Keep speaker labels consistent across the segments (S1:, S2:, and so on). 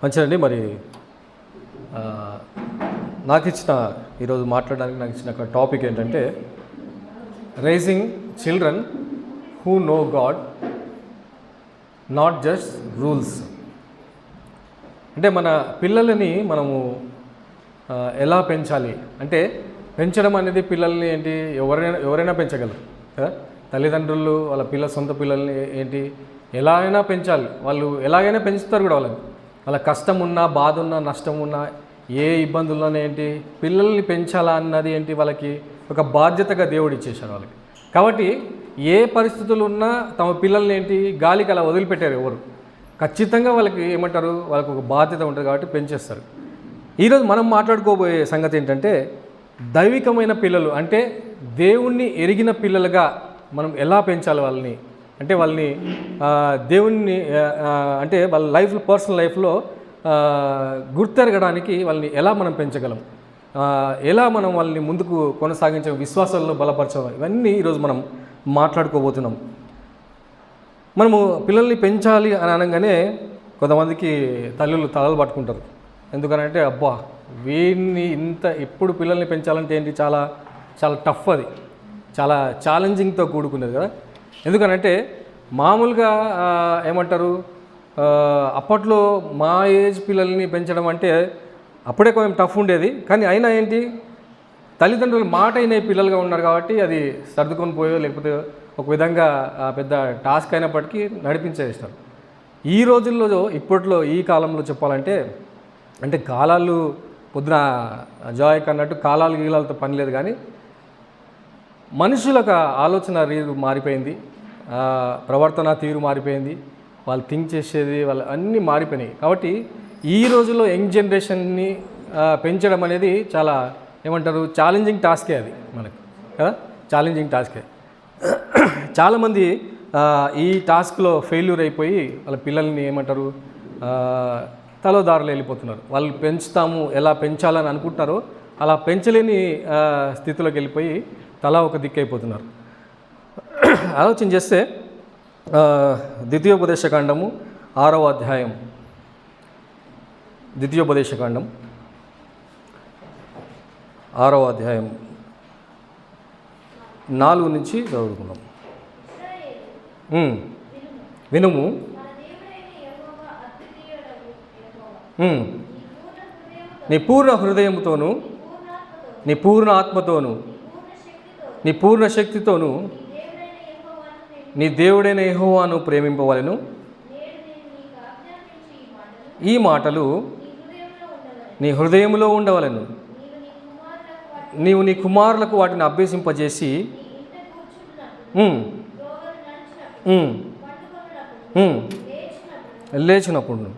S1: మంచిదండి. మరి ఆ, ఈరోజు మాట్లాడడానికి నాకు ఇచ్చిన ఒక టాపిక్ ఏంటంటే raising children who know God, not just rules. అంటే మన పిల్లలని మనము ఎలా పెంచాలి అంటే, పెంచడం అనేది పిల్లల్ని ఏంటి ఎవరైనా పెంచగలరు కదా. తల్లిదండ్రులు వాళ్ళ సొంత పిల్లల్ని ఏంటి ఎలా అయినా పెంచాలి, వాళ్ళు ఎలాగైనా పెంచుతారు కూడా. వాళ్ళ కష్టం ఉన్నా, బాధ ఉన్నా, నష్టం ఉన్నా, ఏ ఇబ్బందుల్లోనే ఏంటి పిల్లల్ని పెంచాలా అన్నది ఏంటి వాళ్ళకి ఒక బాధ్యతగా దేవుడు ఇచ్చేశారు వాళ్ళకి. కాబట్టి ఏ పరిస్థితులు ఉన్నా తమ పిల్లల్ని ఏంటి గాలికి అలా వదిలిపెట్టారు ఎవరు. ఖచ్చితంగా వాళ్ళకి ఏమంటారు, వాళ్ళకు ఒక బాధ్యత ఉంటుంది కాబట్టి పెంచేస్తారు. ఈరోజు మనం మాట్లాడుకోబోయే సంగతి ఏంటంటే, దైవికమైన పిల్లలు అంటే దేవుణ్ణి ఎరిగిన పిల్లలుగా మనం ఎలా పెంచాలి వాళ్ళని. అంటే వాళ్ళని దేవుణ్ణి అంటే వాళ్ళ లైఫ్లో, పర్సనల్ లైఫ్లో గుర్తెరగడానికి వాళ్ళని ఎలా మనం పెంచగలం, ఎలా మనం వాళ్ళని ముందుకు కొనసాగించే విశ్వాసాల్లో బలపరచడం, ఇవన్నీ ఈరోజు మనం మాట్లాడుకోబోతున్నాం. మనము పిల్లల్ని పెంచాలి అని అనగానే కొంతమందికి తలలు పట్టుకుంటారు. ఎందుకనంటే అబ్బా వీడిని ఎప్పుడు పిల్లల్ని పెంచాలంటే ఏంటి చాలా చాలా టఫ్, అది చాలా ఛాలెంజింగ్తో కూడుకునేది కదా. ఎందుకనంటే మామూలుగా ఏమంటారు, అప్పట్లో మా ఏజ్ పిల్లల్ని పెంచడం అంటే అప్పుడే కొంచెం టఫ్ ఉండేది. కానీ అయినా ఏంటి, తల్లిదండ్రులు మాట అయిన పిల్లలుగా ఉన్నారు కాబట్టి అది సర్దుకొని పోయో లేకపోతే ఒక విధంగా పెద్ద టాస్క్ అయినప్పటికీ నడిపించేస్తారు. ఈ రోజుల్లో ఇప్పట్లో ఈ కాలంలో చెప్పాలంటే, అంటే కాలాలు పొద్దున జాయక్ అన్నట్టు కాలాలు గీలాలతో పని లేదు, కానీ మనుషులకు ఆలోచన రీతి మారిపోయింది, ప్రవర్తన తీరు మారిపోయింది, వాళ్ళు థింక్ చేసేది వాళ్ళు అన్నీ మారిపోయినాయి. కాబట్టి ఈ రోజుల్లో యంగ్ జనరేషన్ని పెంచడం అనేది చాలా ఏమంటారు ఛాలెంజింగ్ టాస్కే అది మనకు కదా, ఛాలెంజింగ్ టాస్కే. చాలామంది ఈ టాస్క్లో ఫెయిల్యూర్ అయిపోయి వాళ్ళ పిల్లల్ని ఏమంటారు తలోదారులు వెళ్ళిపోతున్నారు. వాళ్ళు పెంచుతాము ఎలా పెంచాలని అనుకుంటున్నారో అలా పెంచలేని స్థితిలోకి వెళ్ళిపోయి తలా ఒక దిక్కు అయిపోతున్నారు. ఆలోచన చేస్తే ద్వితీయోపదేశకాండము 6వ అధ్యాయం, ద్వితీయోపదేశకాండం 6వ అధ్యాయం 4 నుంచి చదువుకున్నాం. వినుము, నీ పూర్ణ హృదయముతోను, నీ పూర్ణ ఆత్మతోను, నీ పూర్ణ శక్తితోను నీ దేవుడైన యెహోవాను ప్రేమింపవలెను. ఈ మాటలు నీ హృదయంలో ఉండవలెను. నీవు నీ కుమారులకు వాటిని అభ్యసింపజేసి లేచినప్పుడు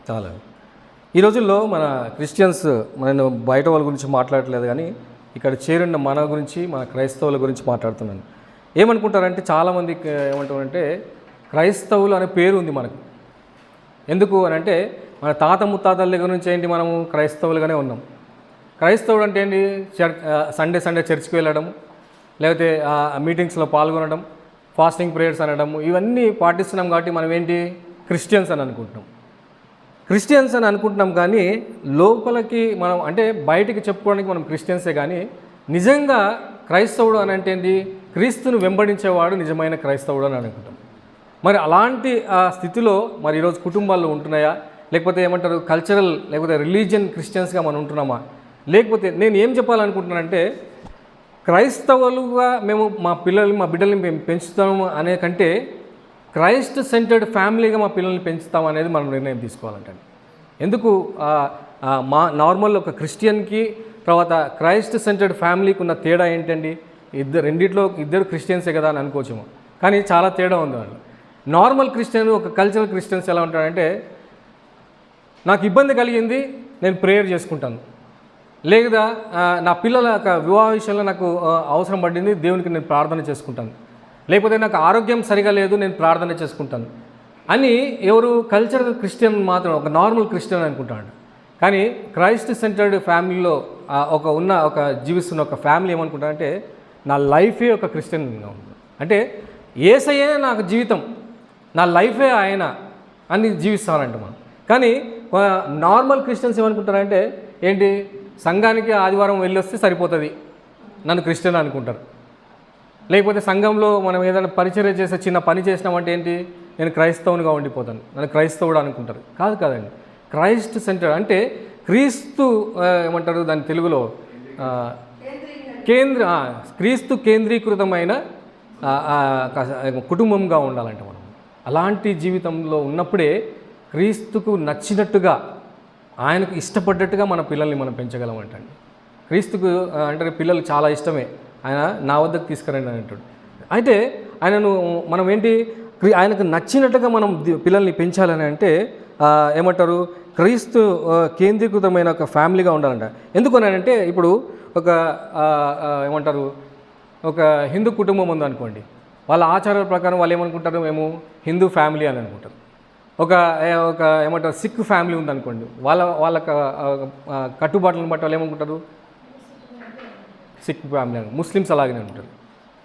S1: చాలా. ఈ రోజుల్లో మన క్రిస్టియన్స్, నేను బయట వాళ్ళ గురించి మాట్లాడట్లేదు కానీ ఇక్కడ చేరున్న మన గురించి, మన క్రైస్తవుల గురించి మాట్లాడుతున్నాను. ఏమనుకుంటారంటే చాలామంది ఏమంటారంటే క్రైస్తవులు అనే పేరు ఉంది మనకు. ఎందుకు అని అంటే మన తాత ముత్తాతల దగ్గర నుంచి ఏంటి మనము క్రైస్తవులుగానే ఉన్నాం. క్రైస్తవుడు అంటే ఏంటి, సండే చర్చ్కి వెళ్ళడం, లేకపోతే మీటింగ్స్లో పాల్గొనడం, ఫాస్టింగ్ ప్రేయర్స్ అనడం, ఇవన్నీ పాటిస్తున్నాం కాబట్టి మనం ఏంటి క్రిస్టియన్స్ అని అనుకుంటున్నాం. క్రిస్టియన్స్ అని అనుకుంటున్నాం కానీ లోపలికి మనం అంటే బయటికి చెప్పుకోవడానికి మనం క్రిస్టియన్సే, కానీ నిజంగా క్రైస్తవుడు అని అంటే ఏంటి, క్రీస్తును వెంబడించేవాడు నిజమైన క్రైస్తవుడు అని అనుకుంటాం. మరి అలాంటి స్థితిలో మరి ఈరోజు కుటుంబాల్లో ఉంటున్నాయా, లేకపోతే ఏమంటారు కల్చరల్ లేకపోతే రిలీజియన్ క్రిస్టియన్స్గా మనం ఉంటున్నామా? లేకపోతే నేను ఏం చెప్పాలనుకుంటున్నానంటే, క్రైస్తవులుగా మేము మా బిడ్డల్ని మేము పెంచుతాము అనే కంటే క్రైస్ట్ సెంటర్డ్ ఫ్యామిలీగా మా పిల్లల్ని పెంచుతాం అనేది మనం నిర్ణయం తీసుకోవాలంటే. ఎందుకు నార్మల్ ఒక క్రిస్టియన్కి తర్వాత క్రైస్ట్ సెంటర్డ్ ఫ్యామిలీకి ఉన్న తేడా ఏంటండి? రెండిట్లో ఇద్దరు క్రిస్టియన్సే కదా అని అనుకోవచ్చేమో, కానీ చాలా తేడా ఉంది వాళ్ళు. నార్మల్ క్రిస్టియన్, ఒక కల్చరల్ క్రిస్టియన్స్ ఎలా ఉంటాడంటే, నాకు ఇబ్బంది కలిగింది నేను ప్రేయర్ చేసుకుంటాను, లేదా నా పిల్లల వివాహ విషయంలో నాకు అవసరం పడింది దేవునికి నేను ప్రార్థన చేసుకుంటాను, లేకపోతే నాకు ఆరోగ్యం సరిగా లేదు నేను ప్రార్థన చేసుకుంటాను అని ఎవరు కల్చరల్ క్రిస్టియన్ మాత్రం ఒక నార్మల్ క్రిస్టియన్ అనుకుంటాడు. కానీ క్రైస్ట్ సెంటర్డ్ ఫ్యామిలీలో ఒక జీవిస్తున్న ఒక ఫ్యామిలీ ఏమనుకుంటారంటే నా లైఫే ఒక క్రిస్టియన్గా ఉంది, అంటే యేసయ్యే నాకు జీవితం, నా లైఫే ఆయన అని జీవిస్తానంట మనం. కానీ నార్మల్ క్రిస్టియన్స్ ఏమనుకుంటారంటే ఏంటి, సంఘానికి ఆదివారం వెళ్ళొస్తే సరిపోతుంది, నన్ను క్రిస్టియన్ అనుకుంటారు. లేకపోతే సంఘంలో మనం ఏదైనా పరిచర్య చేసే చిన్న పని చేసినామంటే ఏంటి, నేను క్రైస్తవునిగా ఉండిపోతాను, నన్ను క్రైస్తవుడు అనుకుంటారు. కాదండి, క్రైస్ట్ సెంటర్ అంటే క్రీస్తు ఏమంటారు దాని తెలుగులో క్రీస్తు కేంద్రీకృతమైన కుటుంబంగా ఉండాలంట మనం. అలాంటి జీవితంలో ఉన్నప్పుడే క్రీస్తుకు నచ్చినట్టుగా, ఆయనకు ఇష్టపడ్డట్టుగా మన పిల్లల్ని మనం పెంచగలమంటండి. క్రీస్తుకు అంటే పిల్లలు చాలా ఇష్టమే, ఆయన నా వద్దకు తీసుకురండి అని అంటాడు. అయితే ఆయనను మనం ఏంటి, ఆయనకు నచ్చినట్టుగా మనం పిల్లల్ని పెంచాలని అంటే ఏమంటారు, క్రీస్తు కేంద్రీకృతమైన ఒక ఫ్యామిలీగా ఉండాలంట. ఎందుకనంటే ఇప్పుడు ఏమంటారు, ఒక హిందూ కుటుంబం ఉందనుకోండి, వాళ్ళ ఆచారాల ప్రకారం వాళ్ళు ఏమనుకుంటారు, మేము హిందూ ఫ్యామిలీ అని అనుకుంటారు. ఒక ఏమంటారు సిక్ ఫ్యామిలీ ఉందనుకోండి, వాళ్ళ కట్టుబాట్లను బట్టి వాళ్ళు ఏమనుకుంటారు, సిక్ ఫ్యామిలీ అని. ముస్లిమ్స్ అలాగనే ఉంటారు.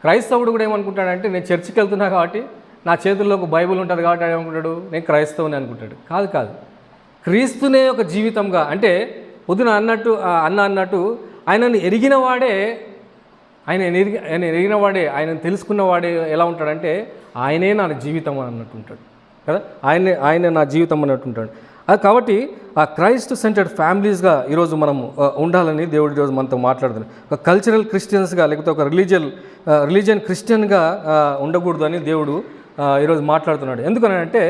S1: క్రైస్తవుడు కూడా ఏమనుకుంటాడంటే నేను చర్చికి వెళ్తున్నా కాబట్టి నా చేతుల్లో ఒక బైబుల్ ఉంటుంది కాబట్టి ఏమనుకుంటాడు, నేను క్రైస్తవుని అనుకుంటాడు. కాదు, క్రీస్తునే ఒక జీవితంగా, అంటే పొద్దున అన్నట్టు ఆయనను ఎరిగిన వాడే, ఆయనను తెలుసుకున్నవాడే ఎలా ఉంటాడంటే ఆయనే నా జీవితం అన్నట్టు ఉంటాడు కదా, ఆయనే నా జీవితం అన్నట్టు ఉంటాడు. అది కాబట్టి ఆ క్రైస్ట్ సెంటర్డ్ ఫ్యామిలీస్గా ఈరోజు మనం ఉండాలని దేవుడు ఈరోజు మనతో మాట్లాడుతున్నాడు. ఒక కల్చరల్ క్రిస్టియన్స్గా లేకపోతే ఒక రిలీజియన్ క్రిస్టియన్గా ఉండకూడదు అని దేవుడు ఈరోజు మాట్లాడుతున్నాడు. ఎందుకనంటే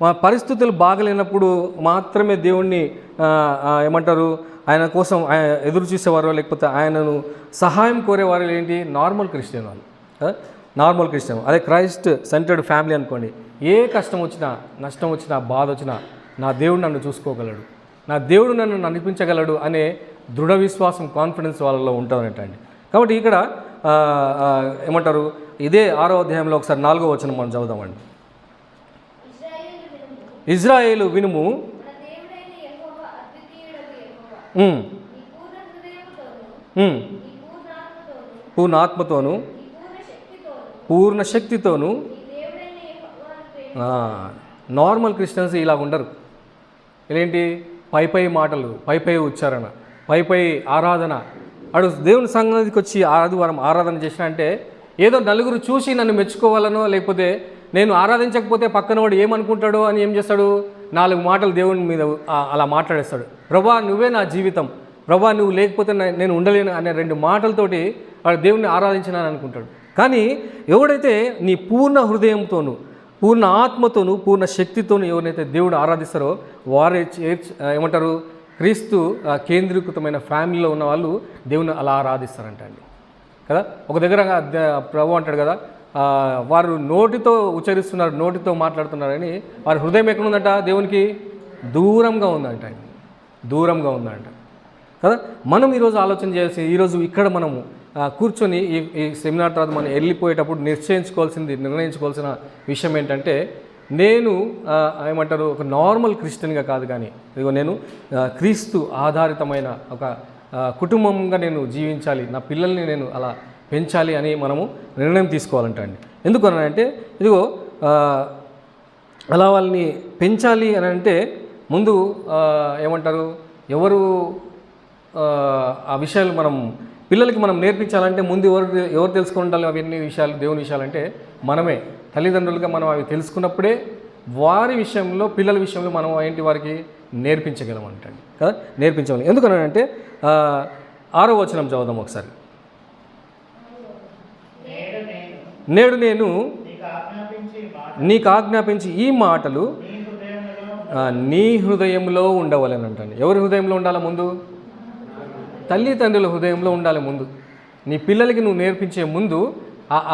S1: మా పరిస్థితులు బాగలేనప్పుడు మాత్రమే దేవుణ్ణి ఏమంటారు ఆయన కోసం ఎదురు చూసేవారు, లేకపోతే ఆయనను సహాయం కోరేవారు ఏంటి, నార్మల్ క్రిస్టియన్ వాళ్ళు, నార్మల్ క్రిస్టియన్. అదే క్రైస్ట్ సెంటర్డ్ ఫ్యామిలీ అనుకోండి, ఏ కష్టం వచ్చినా, నష్టం వచ్చినా, బాధ వచ్చినా నా దేవుడు నన్ను చూసుకోగలడు, నా దేవుడు నన్ను నడిపించగలడు అనే దృఢ విశ్వాసం, కాన్ఫిడెన్స్ వాళ్ళలో ఉంటుందనంటండి. కాబట్టి ఇక్కడ ఏమంటారు, ఇదే 6వ అధ్యాయంలో ఒకసారి 4వ వచనం మనం చదువుదామండి. ఇజ్రాయేలు వినుము, పూర్ణ ఆత్మతోను పూర్ణ శక్తితోను. నార్మల్ క్రిస్టియన్స్ ఇలాగ ఉండరు. ఏంటి, పై మాటలు, పై ఉచ్చారణ, పై ఆరాధన. అడు దేవుని సంఘానికి వచ్చి ఆదివారం ఆరాధన చేసిన అంటే ఏదో నలుగురు చూసి నన్ను మెచ్చుకోవాలనో, లేకపోతే నేను ఆరాధించకపోతే పక్కనవాడు ఏమనుకుంటాడో అని ఏం చేస్తాడు, 4 మాటలు దేవుని మీద అలా మాట్లాడేస్తాడు. ప్రభా నువ్వే నా జీవితం, ప్రభా నువ్వు లేకపోతే నేను ఉండలేను అనే 2 మాటలతోటి వాడు దేవుణ్ణి ఆరాధించినాను అనుకుంటాడు. కానీ ఎవడైతే నీ పూర్ణ హృదయంతోనూ, పూర్ణ ఆత్మతోనూ, పూర్ణ శక్తితోనూ ఎవరైతే దేవుడు ఆరాధిస్తారో వారే ఏమంటారు, క్రీస్తు కేంద్రీకృతమైన ఫ్యామిలీలో ఉన్న వాళ్ళు దేవుని అలా ఆరాధిస్తారంట అండి కదా. ఒక దగ్గర ప్రభు అంటాడు కదా, వారు నోటితో ఉచ్చరిస్తున్నారు, నోటితో మాట్లాడుతున్నారని, వారి హృదయం ఎక్కడ ఉందంట, దేవునికి దూరంగా ఉందంట, దూరంగా ఉందంట కదా. మనం ఈరోజు ఆలోచన చేయాల్సి, ఈరోజు ఇక్కడ మనము కూర్చొని ఈ సెమినార్ తర్వాత మనం వెళ్ళిపోయేటప్పుడు నిర్ణయించుకోవాల్సిన విషయం ఏంటంటే, నేను ఏమంటారు ఒక నార్మల్ క్రిస్టియన్గా కాదు, కానీ ఇదిగో నేను క్రీస్తు ఆధారితమైన ఒక కుటుంబంగా నేను జీవించాలి, నా పిల్లల్ని నేను అలా పెంచాలి అని మనము నిర్ణయం తీసుకోవాలంట అండి. ఎందుకు అని అంటే, ఇదిగో అలా వాళ్ళని పెంచాలి అని అంటే ముందు ఏమంటారు, ఎవరు ఆ విషయాలు మనం పిల్లలకి మనం నేర్పించాలంటే ముందు ఎవరు తెలుసుకుని ఉండాలి అవన్నీ విషయాలు, దేవుని విషయాలంటే మనమే తల్లిదండ్రులుగా మనం అవి తెలుసుకున్నప్పుడే వారి విషయంలో, పిల్లల విషయంలో మనం ఏంటి వారికి నేర్పించగలం అంటండి కదా, నేర్పించగలం. ఎందుకనంటే 6వ వచనం చదువుదాం ఒకసారి. నేడు నేను నీకు ఆజ్ఞాపించి ఈ మాటలు నీ హృదయంలో ఉండవలనంటండి. ఎవరి హృదయంలో ఉండాలి ముందు, తల్లిదండ్రుల హృదయంలో ఉండాలి ముందు. నీ పిల్లలకి నువ్వు నేర్పించే ముందు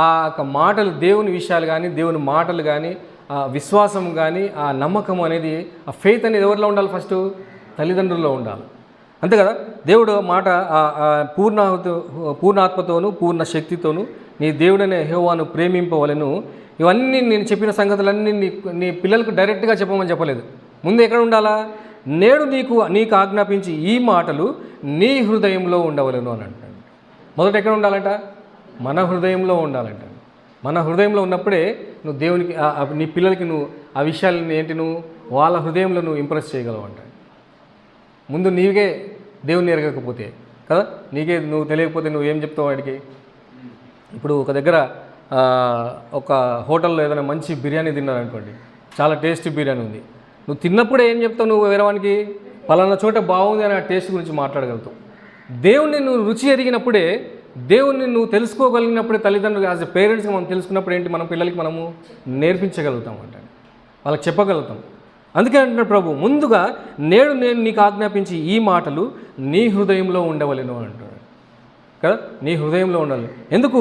S1: ఆ మాటలు, దేవుని విషయాలు కానీ, దేవుని మాటలు కానీ, ఆ విశ్వాసం కానీ, ఆ నమ్మకం అనేది, ఆ ఫెయిత్ అనేది ఎవరిలో ఉండాలి, ఫస్ట్ తల్లిదండ్రుల్లో ఉండాలి. అంతే కదా. దేవుడు మాట పూర్ణాత్మతోనూ పూర్ణ శక్తితోనూ నీ దేవుడనే యెహోవాను ప్రేమింపవలెను. ఇవన్నీ నేను చెప్పిన సంగతులన్నీ నీ పిల్లలకు డైరెక్ట్గా చెప్పమని చెప్పలేదు. ముందు ఎక్కడ ఉండాలా, నేడు నీకు ఆజ్ఞాపించి ఈ మాటలు నీ హృదయంలో ఉండవలను అని అంటాడు. మొదట ఎక్కడ ఉండాలంట? మన హృదయంలో ఉండాలంట. మన హృదయంలో ఉన్నప్పుడే నువ్వు దేవునికి నీ పిల్లలకి నువ్వు ఆ విషయాలని ఏంటి నువ్వు వాళ్ళ హృదయంలో నువ్వు ఇంప్రెస్ చేయగలవు అంట. ముందు నీకే దేవుని ఎరగకపోతే కదా, నీకే నువ్వు తెలియకపోతే నువ్వు ఏం చెప్తావు వాడికి? ఇప్పుడు ఒక దగ్గర ఒక హోటల్లో ఏదైనా మంచి బిర్యానీ తిన్నారనుకోండి, చాలా టేస్టీ బిర్యానీ ఉంది. నువ్వు తిన్నప్పుడే ఏం చెప్తావు? నువ్వు వేరే వానికి పలానా చోట బాగుంది అని ఆ టేస్ట్ గురించి మాట్లాడగలుగుతావు. దేవుణ్ణి నువ్వు రుచి ఎరిగినప్పుడే, దేవుణ్ణి నువ్వు తెలుసుకోగలిగినప్పుడే, తల్లిదండ్రులు యాజ్ ఎ పేరెంట్స్గా మనం తెలుసుకున్నప్పుడు ఏంటి, మన పిల్లలకి మనము నేర్పించగలుగుతాం అంట, వాళ్ళకి చెప్పగలుగుతాం. అందుకే అంటున్నాడు ప్రభు, ముందుగా నేడు నేను నీకు ఆజ్ఞాపించి ఈ మాటలు నీ హృదయంలో ఉండవలెను అంటాడు కదా. నీ హృదయంలో ఉండాలి. ఎందుకు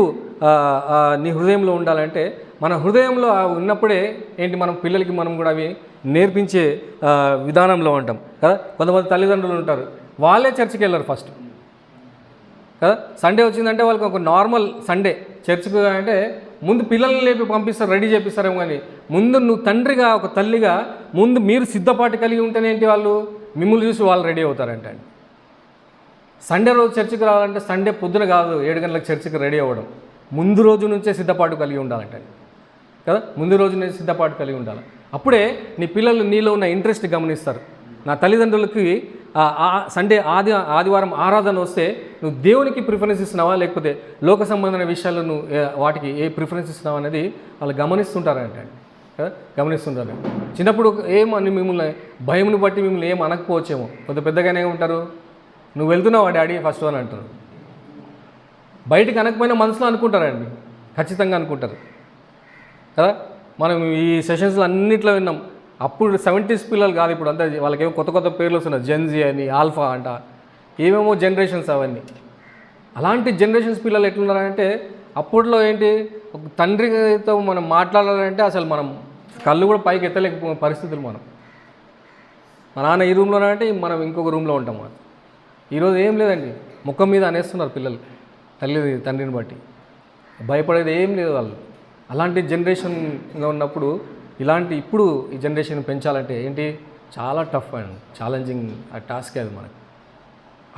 S1: నీ హృదయంలో ఉండాలంటే, మన హృదయంలో ఉన్నప్పుడే ఏంటి, మనం పిల్లలకి మనం కూడా అవి నేర్పించే విధానంలో ఉంటాం కదా. కొంతమంది తల్లిదండ్రులు ఉంటారు, వాళ్ళే చర్చికి వెళ్ళరు ఫస్ట్ కదా. సండే వచ్చిందంటే వాళ్ళకి ఒక నార్మల్ సండే చర్చికి అంటే ముందు పిల్లల్ని లేపి పంపిస్తారు, రెడీ చేపిస్తారేమో. కానీ ముందు నువ్వు తండ్రిగా, ఒక తల్లిగా ముందు మీరు సిద్ధపాటు కలిగి ఉంటేనేంటి, వాళ్ళు మిమ్మల్ని చూసి వాళ్ళు రెడీ అవుతారంటే. సండే రోజు చర్చికి రావాలంటే సండే పొద్దున కాదు 7 గంటలకు చర్చికి రెడీ అవ్వడం, ముందు రోజు నుంచే సిద్ధపాటు కలిగి ఉండాలంటే కదా. ముందు రోజు నుంచి సిద్ధపాటు కలిగి ఉండాలి. అప్పుడే నీ పిల్లలు నీలో ఉన్న ఇంట్రెస్ట్ గమనిస్తారు. నా తల్లిదండ్రులకి సండే ఆదివారం ఆరాధన వస్తే నువ్వు దేవునికి ప్రిఫరెన్స్ ఇస్తున్నావా, లేకపోతే లోక సంబంధమైన విషయాల్లో నువ్వు వాటికి ఏ ప్రిఫరెన్స్ ఇస్తున్నావా అనేది వాళ్ళు గమనిస్తుంటారంటే కదా, గమనిస్తుంటారు. చిన్నప్పుడు ఏమని మిమ్మల్ని భయంని బట్టి మిమ్మల్ని ఏం అనకపోవచ్చేమో, కొంత పెద్దగానే ఉంటారు, నువ్వు వెళ్తున్నావా డాడీ ఫస్ట్ అని అంటారు. బయటికి అనకపోయినా మనసులో అనుకుంటారండి, ఖచ్చితంగా అనుకుంటారు కదా. మనం ఈ సెషన్స్లో అన్నిట్లో విన్నాం. అప్పుడు 70s పిల్లలు కాదు, ఇప్పుడు అంతా వాళ్ళకేమో కొత్త కొత్త పేర్లు వస్తున్నాయి, జెన్జీ అని, ఆల్ఫా అంట, ఏమేమో జనరేషన్స్ అవన్నీ. అలాంటి జనరేషన్స్ పిల్లలు ఎట్లున్నారంటే, అప్పట్లో ఏంటి, ఒక తండ్రితో మనం మాట్లాడాలంటే అసలు మనం కళ్ళు కూడా పైకి ఎత్తలేకపోయే పరిస్థితులు. మా నాన్న ఈ రూమ్లోనే అంటే మనం ఇంకొక రూమ్లో ఉంటాం. ఈరోజు ఏం లేదండి, ముఖం మీద అనేస్తున్నారు పిల్లలు తండ్రిని బట్టి, భయపడేది ఏం లేదు వాళ్ళు. అలాంటి జనరేషన్గా ఉన్నప్పుడు ఇప్పుడు ఈ జనరేషన్ పెంచాలంటే ఏంటి, చాలా టఫ్ అండ్ ఛాలెంజింగ్ టాస్క్ అది మనకి.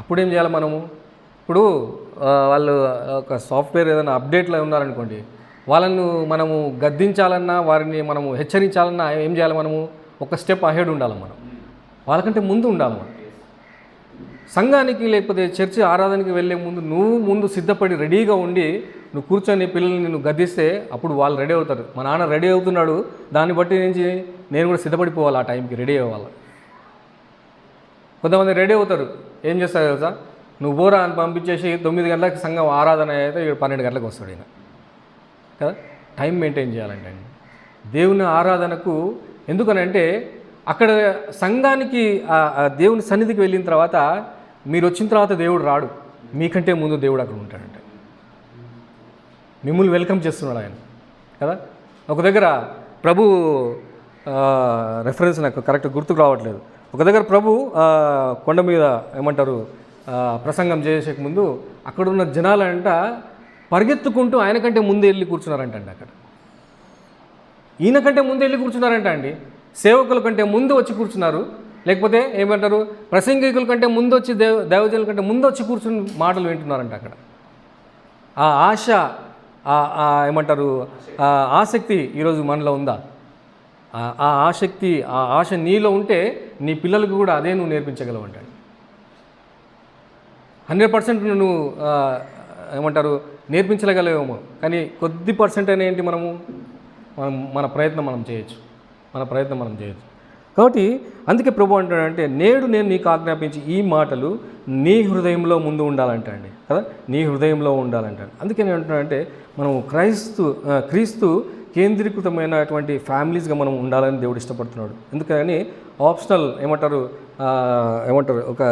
S1: అప్పుడేం చేయాలి మనము? ఇప్పుడు వాళ్ళు ఒక సాఫ్ట్వేర్ ఏదైనా అప్డేట్లో ఉన్నారనుకోండి, వాళ్ళను మనము గద్దించాలన్నా, వారిని మనము హెచ్చరించాలన్నా ఏం చేయాలి? మనము ఒక స్టెప్ అహెడ్ ఉండాలి, మనం వాళ్ళకంటే ముందు ఉండాలి. మనం సంఘానికి లేకపోతే చర్చి ఆరాధనకి వెళ్ళే ముందు నువ్వు ముందు సిద్ధపడి రెడీగా ఉండి నువ్వు కూర్చొని పిల్లల్ని నువ్వు గద్దిస్తే అప్పుడు వాళ్ళు రెడీ అవుతారు. మా నాన్న రెడీ అవుతున్నాడు, దాన్ని బట్టి నుంచి నేను కూడా సిద్ధపడిపోవాలి, ఆ టైంకి రెడీ అవ్వాలి. కొంతమంది రెడీ అవుతారు, ఏం చేస్తారు తెలుసా, నువ్వు బోరా అని పంపించేసి 9 గంటలకు సంఘం ఆరాధన అయితే 12 గంటలకు వస్తాడు ఈయన కదా. టైం మెయింటైన్ చేయాలంటే దేవుని ఆరాధనకు. ఎందుకనంటే అక్కడ సంఘానికి దేవుని సన్నిధికి వెళ్ళిన తర్వాత, మీరు వచ్చిన తర్వాత దేవుడు రాడు, మీకంటే ముందు దేవుడు అక్కడ ఉంటాడంట. మిమ్మల్ని వెల్కమ్ చేస్తున్నాడు ఆయన కదా. ఒక దగ్గర ప్రభు రెఫరెన్స్ నాకు కరెక్ట్ గుర్తుకు రావట్లేదు. ఒక దగ్గర ప్రభు కొండ మీద ఏమంటారు ప్రసంగం చేసే ముందు అక్కడున్న జనాలంట పరిగెత్తుకుంటూ ఆయన కంటే ముందు వెళ్ళి కూర్చున్నారంట అండి. అక్కడ ఈయన కంటే ముందు వెళ్ళి కూర్చున్నారంట అండి. సేవకుల కంటే ముందు వచ్చి కూర్చున్నారు, లేకపోతే ఏమంటారు ప్రసంగికుల కంటే ముందు వచ్చి దైవజనుల కంటే ముందు వచ్చి కూర్చుని మాటలు వింటున్నారంట. అక్కడ ఆ ఆశ, ఏమంటారు ఆసక్తి ఈరోజు మనలో ఉందా? ఆ ఆసక్తి, ఆ ఆశ నీలో ఉంటే నీ పిల్లలకు కూడా అదే నువ్వు నేర్పించగలవు అంటాడు. 100% నువ్వు ఏమంటారు నేర్పించగలవేమో, కానీ కొద్ది పర్సెంట్ అయినా ఏంటి, మన ప్రయత్నం మనం చేయొచ్చు. కాబట్టి అందుకే ప్రభు అంటాడంటే, నేడు నేను నీకు ఆజ్ఞాపించి ఈ మాటలు నీ హృదయంలో ముందు ఉండాలంటాడండి కదా, నీ హృదయంలో ఉండాలంటాడు. అందుకే నేను అంటున్నానంటే, మనం క్రీస్తు కేంద్రీకృతమైనటువంటి ఫ్యామిలీస్గా మనం ఉండాలని దేవుడు ఇష్టపడుతున్నాడు. ఎందుకని ఆప్షనల్ ఏమంటారు ఒక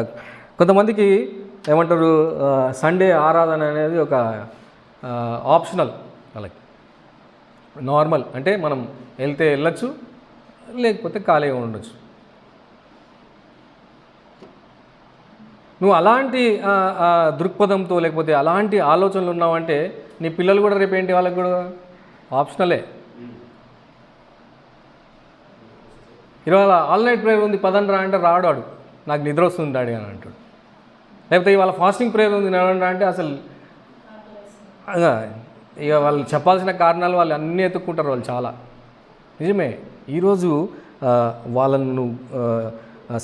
S1: కొంతమందికి ఏమంటారు సండే ఆరాధన అనేది ఒక ఆప్షనల్, వాళ్ళకి నార్మల్ అంటే మనం వెళ్తే వెళ్ళచ్చు, లేకపోతే ఖాళీగా ఉండొచ్చు. నువ్వు అలాంటి దృక్పథంతో లేకపోతే అలాంటి ఆలోచనలు ఉన్నావంటే నీ పిల్లలు కూడా రేపు ఏంటి, వాళ్ళకి కూడా ఆప్షనలే. ఇవాళ ఆల్ నైట్ ప్రేయర్ ఉంది పదండి రా అంటే రాడాడు, నాకు నిద్ర వస్తుంది డాడీ అని అంటాడు. లేకపోతే ఇవాళ ఫాస్టింగ్ ప్రేయర్ ఉంది నడవండి అంటే అసలు ఇక వాళ్ళు చెప్పాల్సిన కారణాలు వాళ్ళు అన్నీ ఎత్తుక్కుంటారు వాళ్ళు చాలా. నిజమే, ఈరోజు వాళ్ళను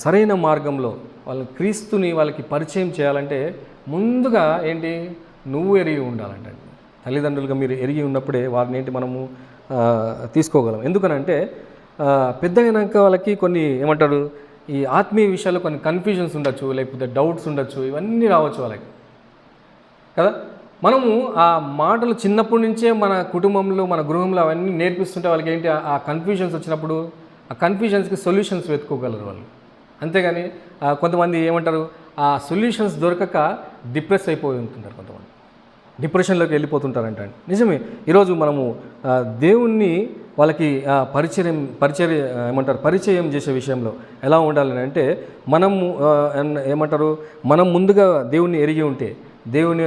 S1: సరైన మార్గంలో వాళ్ళ క్రీస్తుని వాళ్ళకి పరిచయం చేయాలంటే ముందుగా ఏంటి, నువ్వు ఎరిగి ఉండాలంటే. తల్లిదండ్రులుగా మీరు ఎరిగి ఉన్నప్పుడే వారిని ఏంటి మనము తీసుకోగలం. ఎందుకనంటే పెద్దగైనాక వాళ్ళకి కొన్ని ఏమంటారు, ఈ ఆత్మీయ విషయాల్లో కొన్ని కన్ఫ్యూజన్స్ ఉండొచ్చు, లేకపోతే డౌట్స్ ఉండొచ్చు, ఇవన్నీ రావచ్చు వాళ్ళకి కదా. మనము ఆ మాటలు చిన్నప్పటి నుంచే మన కుటుంబంలో మన గృహంలో అవన్నీ నేర్పిస్తుంటే వాళ్ళకి ఏంటి, ఆ కన్ఫ్యూజన్స్ వచ్చినప్పుడు ఆ కన్ఫ్యూజన్స్కి సొల్యూషన్స్ వెతుక్కోగలరు వాళ్ళు. అంతేగాని కొంతమంది ఏమంటారు, ఆ సొల్యూషన్స్ దొరకక డిప్రెస్ అయిపోయి ఉంటుంటారు, కొంతమంది డిప్రెషన్లోకి వెళ్ళిపోతుంటారంట. నిజమే, ఈరోజు మనము దేవుణ్ణి వాళ్ళకి పరిచయం చేసే విషయంలో ఎలా ఉండాలని అంటే మనము ఏమంటారు, మనం ముందుగా దేవుణ్ణి ఎరిగి ఉంటే, దేవుని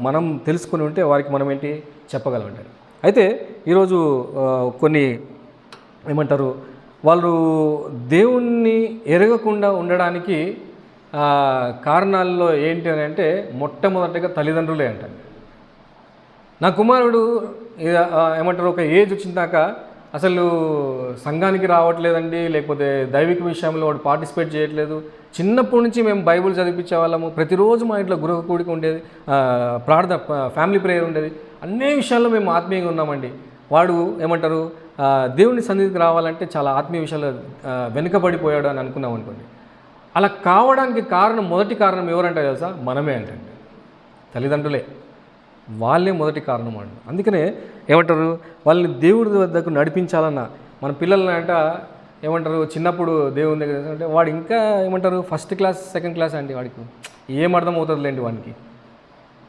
S1: మనం తెలుసుకుని ఉంటే వారికి మనం ఏంటి చెప్పగలమంటారు. అయితే ఈరోజు కొన్ని ఏమంటారు, వాళ్ళు దేవుణ్ణి ఎరగకుండా ఉండడానికి కారణాల్లో ఏంటి అని అంటే మొట్టమొదటిగా తల్లిదండ్రులే అంటారు. నా కుమారుడు ఏమంటారు, ఒక ఏజ్ వచ్చినాక అసలు సంఘానికి రావట్లేదండి, లేకపోతే దైవిక విషయంలో వాడు పార్టిసిపేట్ చేయట్లేదు. చిన్నప్పటి నుంచి మేము బైబుల్ చదివించే వాళ్ళము, ప్రతిరోజు మా ఇంట్లో గృహ కూడిక ఉండేది, ప్రార్థన ఫ్యామిలీ ప్రేయర్ ఉండేది, అన్ని విషయాల్లో మేము ఆత్మీయంగా ఉన్నామండి. వాడు ఏమంటారు, దేవుని సన్నిధికి రావాలంటే చాలా ఆత్మీయ విషయాలు వెనుకబడిపోయాడు అని అనుకున్నాం అనుకోండి. అలా కావడానికి మొదటి కారణం ఎవరంటే తెలుసా, మనమే అంటే తల్లిదండ్రులే, వాళ్ళే మొదటి కారణం అండి. అందుకనే ఏమంటారు, వాళ్ళని దేవుడి వద్దకు నడిపించాలన్న మన పిల్లల్ని అంట ఏమంటారు, చిన్నప్పుడు దేవుని దగ్గర అంటే వాడు ఇంకా ఏమంటారు ఫస్ట్ క్లాస్ సెకండ్ క్లాస్ అండి, వాడికి ఏం అర్థం అవుతుందిలేండి,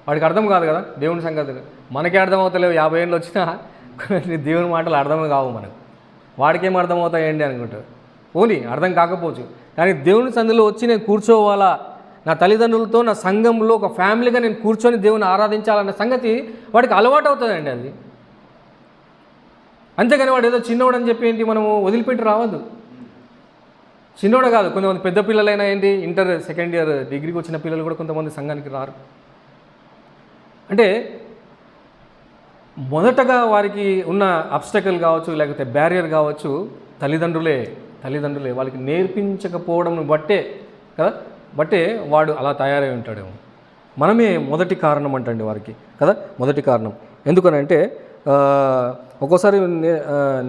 S1: వాడికి అర్థం కాదు కదా దేవుని సంగతి. మనకే అర్థం అవుతలేవు, 50 ఏళ్ళు వచ్చినా దేవుని మాటలు అర్థమే కావు మనకు. వాడికేం అర్థం అవుతాయండి అనుకుంటారు. ఓని అర్థం కాకపోవచ్చు, కానీ దేవుని సందులో వచ్చి నేను కూర్చోవాలా, నా తల్లిదండ్రులతో నా సంఘంలో ఒక ఫ్యామిలీగా నేను కూర్చొని దేవుని ఆరాధించాలన్న సంగతి వాడికి అలవాటు అవుతుందండి అది. అంతేగాని వాడు ఏదో చిన్నవాడు అని చెప్పి ఏంటి మనము వదిలిపెట్టి రావద్దు. చిన్నవాడు కాదు, కొంతమంది పెద్ద పిల్లలైనా ఏంటి ఇంటర్ సెకండ్ ఇయర్ డిగ్రీకి వచ్చిన పిల్లలు కూడా కొంతమంది సంఘానికి రారు. అంటే మొదటగా వారికి ఉన్న అబ్స్టకల్ కావచ్చు, లేకపోతే బ్యారియర్ కావచ్చు తల్లిదండ్రులే వాళ్ళకి నేర్పించకపోవడం బట్టే వాడు అలా తయారై ఉంటాడేమో. మనమే మొదటి కారణం అంటండి వారికి కదా, మొదటి కారణం. ఎందుకనంటే ఒక్కోసారి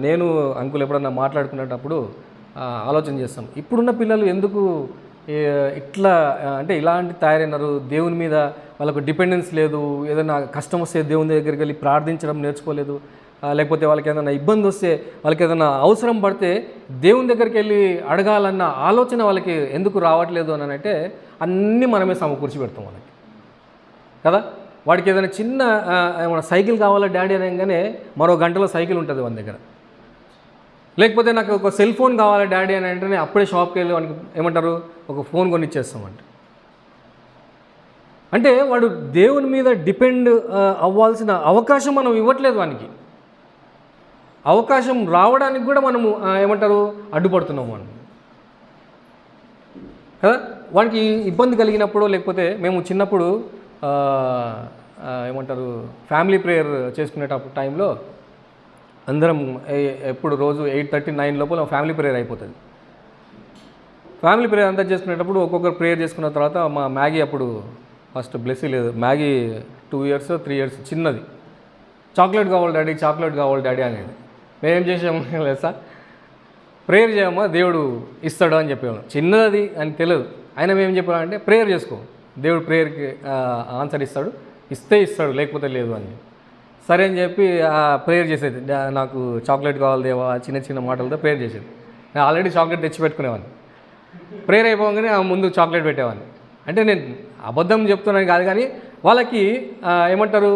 S1: నేను అంకుల్ ఎప్పుడన్నా మాట్లాడుకునేటప్పుడు ఆలోచన చేస్తాం, ఇప్పుడున్న పిల్లలు ఎందుకు ఇట్లా అంటే ఇలాంటి తయారైనారు, దేవుని మీద వాళ్ళకు డిపెండెన్స్ లేదు, ఏదైనా కష్టం వస్తే దేవుని దగ్గరికి వెళ్ళి ప్రార్థించడం నేర్చుకోలేదు, లేకపోతే వాళ్ళకి ఏదైనా ఇబ్బంది వస్తే, వాళ్ళకి ఏదైనా అవసరం పడితే దేవుని దగ్గరికి వెళ్ళి అడగాలన్న ఆలోచన వాళ్ళకి ఎందుకు రావట్లేదు అని అంటే అన్నీ మనమే సమకూర్చి పెడతాం వాళ్ళకి కదా. వాడికి ఏదైనా చిన్న ఏమైనా సైకిల్ కావాలా డాడీ అనగానే మరో గంటలో సైకిల్ ఉంటుంది వాని దగ్గర. లేకపోతే నాకు ఒక సెల్ ఫోన్ కావాలి డాడీ అని అంటేనే అప్పుడే షాప్కి వెళ్ళి వానికి ఏమంటారు ఒక ఫోన్ కొనిచ్చేస్తామంట. అంటే వాడు దేవుని మీద డిపెండ్ అవ్వాల్సిన అవకాశం మనం ఇవ్వట్లేదు వానికి. అవకాశం రావడానికి కూడా మనము ఏమంటారు అడ్డుపడుతున్నాం మనం కదా. వానికి ఇబ్బంది కలిగినప్పుడు, లేకపోతే మేము చిన్నప్పుడు ఏమంటారు ఫ్యామిలీ ప్రేయర్ చేసుకునేటప్పుడు టైంలో అందరం ఎప్పుడు రోజు 8:30, 9 లోపల ఫ్యామిలీ ప్రేయర్ అయిపోతుంది. ఫ్యామిలీ ప్రేయర్ అంతా చేసుకునేటప్పుడు ఒక్కొక్కరు ప్రేయర్ చేసుకున్న తర్వాత మా మ్యాగీ అప్పుడు ఫస్ట్ బ్లెస్సీ లేదు, మ్యాగీ 2 years 3 years చిన్నది, చాక్లెట్ కావాలి డాడీ అనేది. మేమేం చేసాము లేదా, ప్రేయర్ చేయమ్మా దేవుడు ఇస్తాడు అని చెప్పేవాళ్ళం. చిన్నది అని తెలియదు, అయినా మేము చెప్పామంటే ప్రేయర్ చేసుకో, దేవుడు ప్రేయర్కి ఆన్సర్ ఇస్తాడు లేకపోతే లేదు అని. సరే అని చెప్పి ప్రేయర్ చేసేది. నాకు చాక్లెట్ కావాలి దేవా, చిన్న మాటలతో ప్రేయర్ చేసేది. నేను ఆల్రెడీ చాక్లెట్ తెచ్చి పెట్టుకునేవాడిని. ప్రేయర్ అయిపోగానే ముందు చాక్లెట్ పెట్టేవాడిని. అంటే నేను అబద్ధం చెప్తున్నాను కాదు, కానీ వాళ్ళకి ఏమంటారు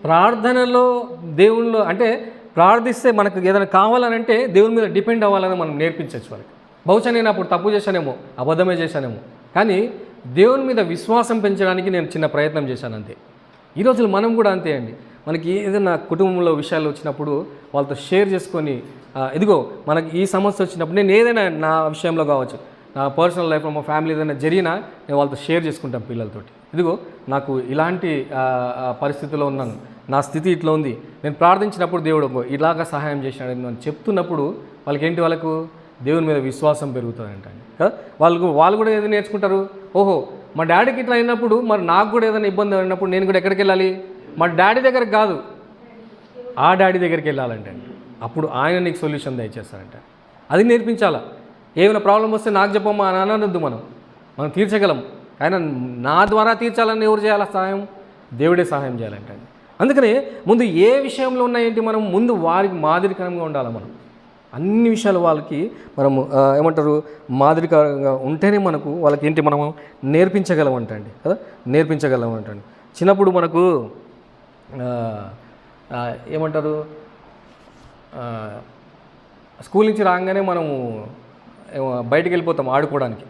S1: ప్రార్థనలో దేవుళ్ళు అంటే ప్రార్థిస్తే మనకు ఏదైనా కావాలనంటే దేవుని మీద డిపెండ్ అవ్వాలని మనం నేర్పించవచ్చు వాళ్ళకి. బహుశా నేను అప్పుడు తప్పు చేశానేమో, అబద్ధమే చేశానేమో, కానీ దేవుని మీద విశ్వాసం పెంచడానికి నేను చిన్న ప్రయత్నం చేశాను అంతే. ఈ రోజులు మనం కూడా అంతే అండి. మనకి ఏదైనా కుటుంబంలో విషయాలు వచ్చినప్పుడు వాళ్ళతో షేర్ చేసుకొని ఇదిగో మనకి ఈ సమస్య వచ్చినప్పుడు నేను ఏదైనా నా విషయంలో కావచ్చు, నా పర్సనల్ లైఫ్లో మా ఫ్యామిలీ ఏదైనా జరిగినా నేను వాళ్ళతో షేర్ చేసుకుంటాను పిల్లలతోటి. ఇదిగో నాకు ఇలాంటి పరిస్థితిలో ఉన్నాను, నా స్థితి ఇట్లా ఉంది, నేను ప్రార్థించినప్పుడు దేవుడు ఇలాగా సహాయం చేసినాడు అని చెప్తున్నప్పుడు వాళ్ళకు దేవుని మీద విశ్వాసం పెరుగుతుందంట కదా. వాళ్ళు కూడా ఏదో నేర్చుకుంటారు, ఓహో మా డాడీకి ఇట్లా అయినప్పుడు మరి నాకు కూడా ఏదైనా ఇబ్బంది అయినప్పుడు నేను కూడా ఎక్కడికి వెళ్ళాలి, మా డాడీ దగ్గరికి కాదు ఆ డాడీ దగ్గరికి వెళ్ళాలంటే అప్పుడు ఆయన నీకు సొల్యూషన్ దయచేస్తారంట. అది నేర్పించాలా. ఏమైనా ప్రాబ్లం వస్తే నాకు చెప్పమ్మా అని అనొద్దు, మనం తీర్చగలం. ఆయన నా ద్వారా తీర్చాలని ఎవరు చేయాలా సహాయం? దేవుడే సహాయం చేయాలంటే. అందుకనే ముందు ఏ విషయంలో ఉన్నాయేంటి మనం ముందు వారికి మాదిరికరంగా ఉండాలి. మనం అన్ని విషయాలు వాళ్ళకి మనము ఏమంటారు మాదిరికరంగా ఉంటేనే మనకు వాళ్ళకి ఏంటి మనము నేర్పించగలం అంటండి కదా, నేర్పించగలం అంటండి. చిన్నప్పుడు మనకు ఏమంటారు స్కూల్ నుంచి రాగానే మనము బయటికి వెళ్ళిపోతాం ఆడుకోవడానికి.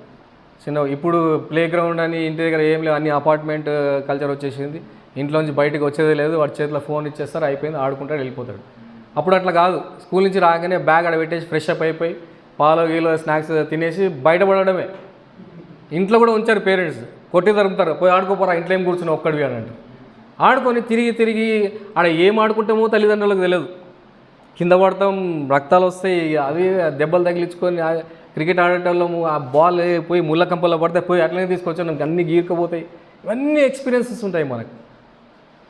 S1: ఇప్పుడు ప్లే గ్రౌండ్ అని ఇంటి దగ్గర ఏం లేవు, అన్ని అపార్ట్మెంట్ కల్చర్ వచ్చేసింది. ఇంట్లోంచి బయటకు వచ్చేదే లేదు, వాడి చేతిలో ఫోన్ ఇచ్చేస్తారు, అయిపోయింది, ఆడుకుంటాడు వెళ్ళిపోతాడు. అప్పుడు అట్లా కాదు, స్కూల్ నుంచి రాగానే బ్యాగ్ అక్కడ పెట్టేసి ఫ్రెష్ అప్ అయిపోయి పాలు గీలో స్నాక్స్ తినేసి బయటపడడమే. ఇంట్లో కూడా ఉంచారు పేరెంట్స్, కొట్టి తరుముతారు, పోయి ఆడుకోపోరా ఇంట్లో ఏం కూర్చుని ఒక్కడివి అని అంటారు. ఆడుకొని తిరిగి ఆడ ఏం ఆడుకుంటామో తల్లిదండ్రులకు తెలియదు. కింద పడతాం, రక్తాలు వస్తాయి, అవి దెబ్బలు తగిలించుకొని క్రికెట్ ఆడేటోళ్ళము ఆ బాల్ పోయి ముళ్ళ కంపల్లో పడితే పోయి అట్లనే తీసుకొచ్చాం, మనకి అన్నీ గీరుకుపోతాయి. ఇవన్నీ ఎక్స్పీరియన్సెస్ ఉంటాయి మనకు.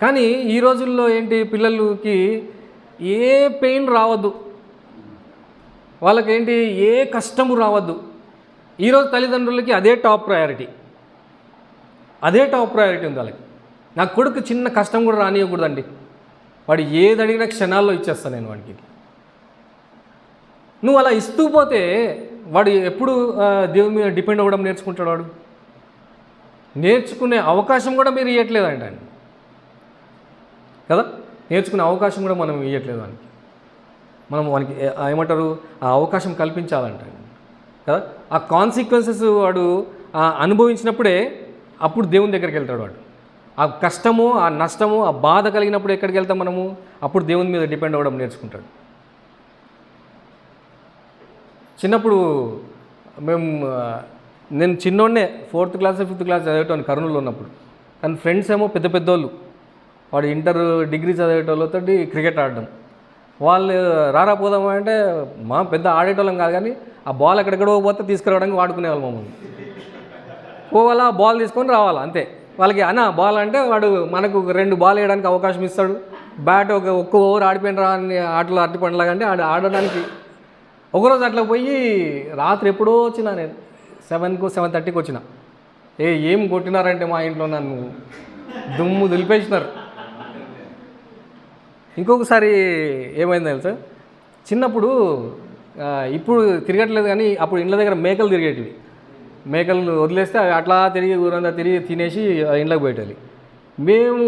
S1: కానీ ఈ రోజుల్లో ఏంటి, పిల్లలకి ఏ పెయిన్ రావద్దు, వాళ్ళకేంటి ఏ కష్టము రావద్దు. ఈరోజు తల్లిదండ్రులకి అదే టాప్ ప్రయారిటీ ఉంది వాళ్ళకి. నా కొడుకు చిన్న కష్టం కూడా రానియకూడదండి, వాడు ఏది అడిగినా క్షణాల్లో ఇచ్చేస్తాను నేను వాడికి. నువ్వు అలా ఇస్తూ పోతే వాడు ఎప్పుడు దేవుని మీద డిపెండ్ అవ్వడం నేర్చుకుంటాడు. వాడు నేర్చుకునే అవకాశం కూడా మీరు ఇవ్వట్లేదంట కదా, నేర్చుకునే అవకాశం కూడా మనం ఇవ్వట్లేదు వానికి. మనం వానికి ఏమంటారు ఆ అవకాశం కల్పించాలంట కదా. ఆ కాన్సిక్వెన్సెస్ వాడు అనుభవించినప్పుడే అప్పుడు దేవుని దగ్గరికి వెళ్తాడు. వాడు ఆ కష్టము, ఆ నష్టము, ఆ బాధ కలిగినప్పుడు ఎక్కడికి వెళ్తాం మనము? అప్పుడు దేవుని మీద డిపెండ్ అవ్వడం నేర్చుకుంటాడు. చిన్నప్పుడు నేను చిన్నోడనే 4th క్లాస్ 5th క్లాస్ చదివేటోని కర్నూలులో ఉన్నప్పుడు. కానీ ఫ్రెండ్స్ ఏమో పెద్ద పెద్దోళ్ళు, వాడు ఇంటర్ డిగ్రీ చదివేటోళ్ళతో క్రికెట్ ఆడడం. వాళ్ళు రారా పోదామా అంటే మా పెద్ద ఆడేటోళ్ళం కాదు, కానీ ఆ బాల్ ఎక్కడెక్కడో పోతే తీసుకురావడానికి వాడుకునేవాళ్ళు మమ్మల్ని. పోవాలా, బాల్ తీసుకొని రావాలా అంతే. వాళ్ళకి అన్న బాల్ అంటే వాడు మనకు 2 బాల్ వేయడానికి అవకాశం ఇస్తాడు. బ్యాట్ ఒక్క ఓవర్ ఆడిపోయిన రా అని ఆటలు అరటిపండ్లాగా అంటే ఆడడానికి. ఒకరోజు అట్లా పోయి రాత్రి ఎప్పుడో వచ్చినా, నేను 7-7:30కి వచ్చిన. ఏం కొట్టినారంటే మా ఇంట్లో నన్ను దుమ్ము దులిపేసినారు. ఇంకొకసారి ఏమైంది తెలుసా, చిన్నప్పుడు ఇప్పుడు తిరగట్లేదు కానీ అప్పుడు ఇండ్ల దగ్గర మేకలు తిరిగేటివి. మేకలు వదిలేస్తే అట్లా తిరిగి ఊరంతా తిరిగి తినేసి ఇంట్లోకి పోయేటాలి. మేము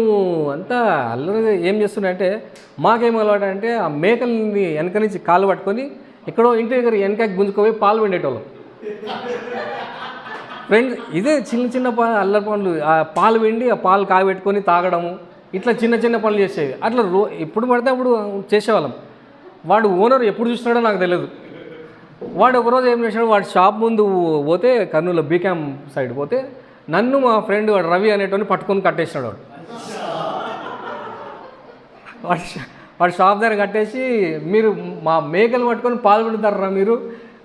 S1: అంతా అల్లరిగా ఏం చేస్తున్నాయంటే, మాకేం అలవాటు అంటే ఆ మేకల్ని వెనక నుంచి కాళ్ళు పట్టుకొని ఎక్కడో ఇంటి దగ్గర వెనకకి గుంజుకుపోయి పాలు పిండేటోళ్ళం. ఫ్రెండ్స్ ఇదే చిన్న అల్లరి పనులు, ఆ పాలు పిండి ఆ పాలు కాగబెట్టుకొని తాగడము, ఇట్లా చిన్న పనులు చేసేవి. అట్లా ఎప్పుడు పడితే అప్పుడు చేసేవాళ్ళం. వాడు ఓనర్ ఎప్పుడు చూసినాడో నాకు తెలియదు. వాడు ఒకరోజు ఏం చేశాడు, వాడి షాప్ ముందు పోతే కర్నూలులో బీకామ్ సైడ్ పోతే నన్ను మా ఫ్రెండ్ వాడు రవి అనేటోని పట్టుకొని కట్టేసినాడు. వాడు షాప్ దగ్గర కట్టేసి, మీరు మా మేకలు పట్టుకొని పాలు పెడతారా మీరు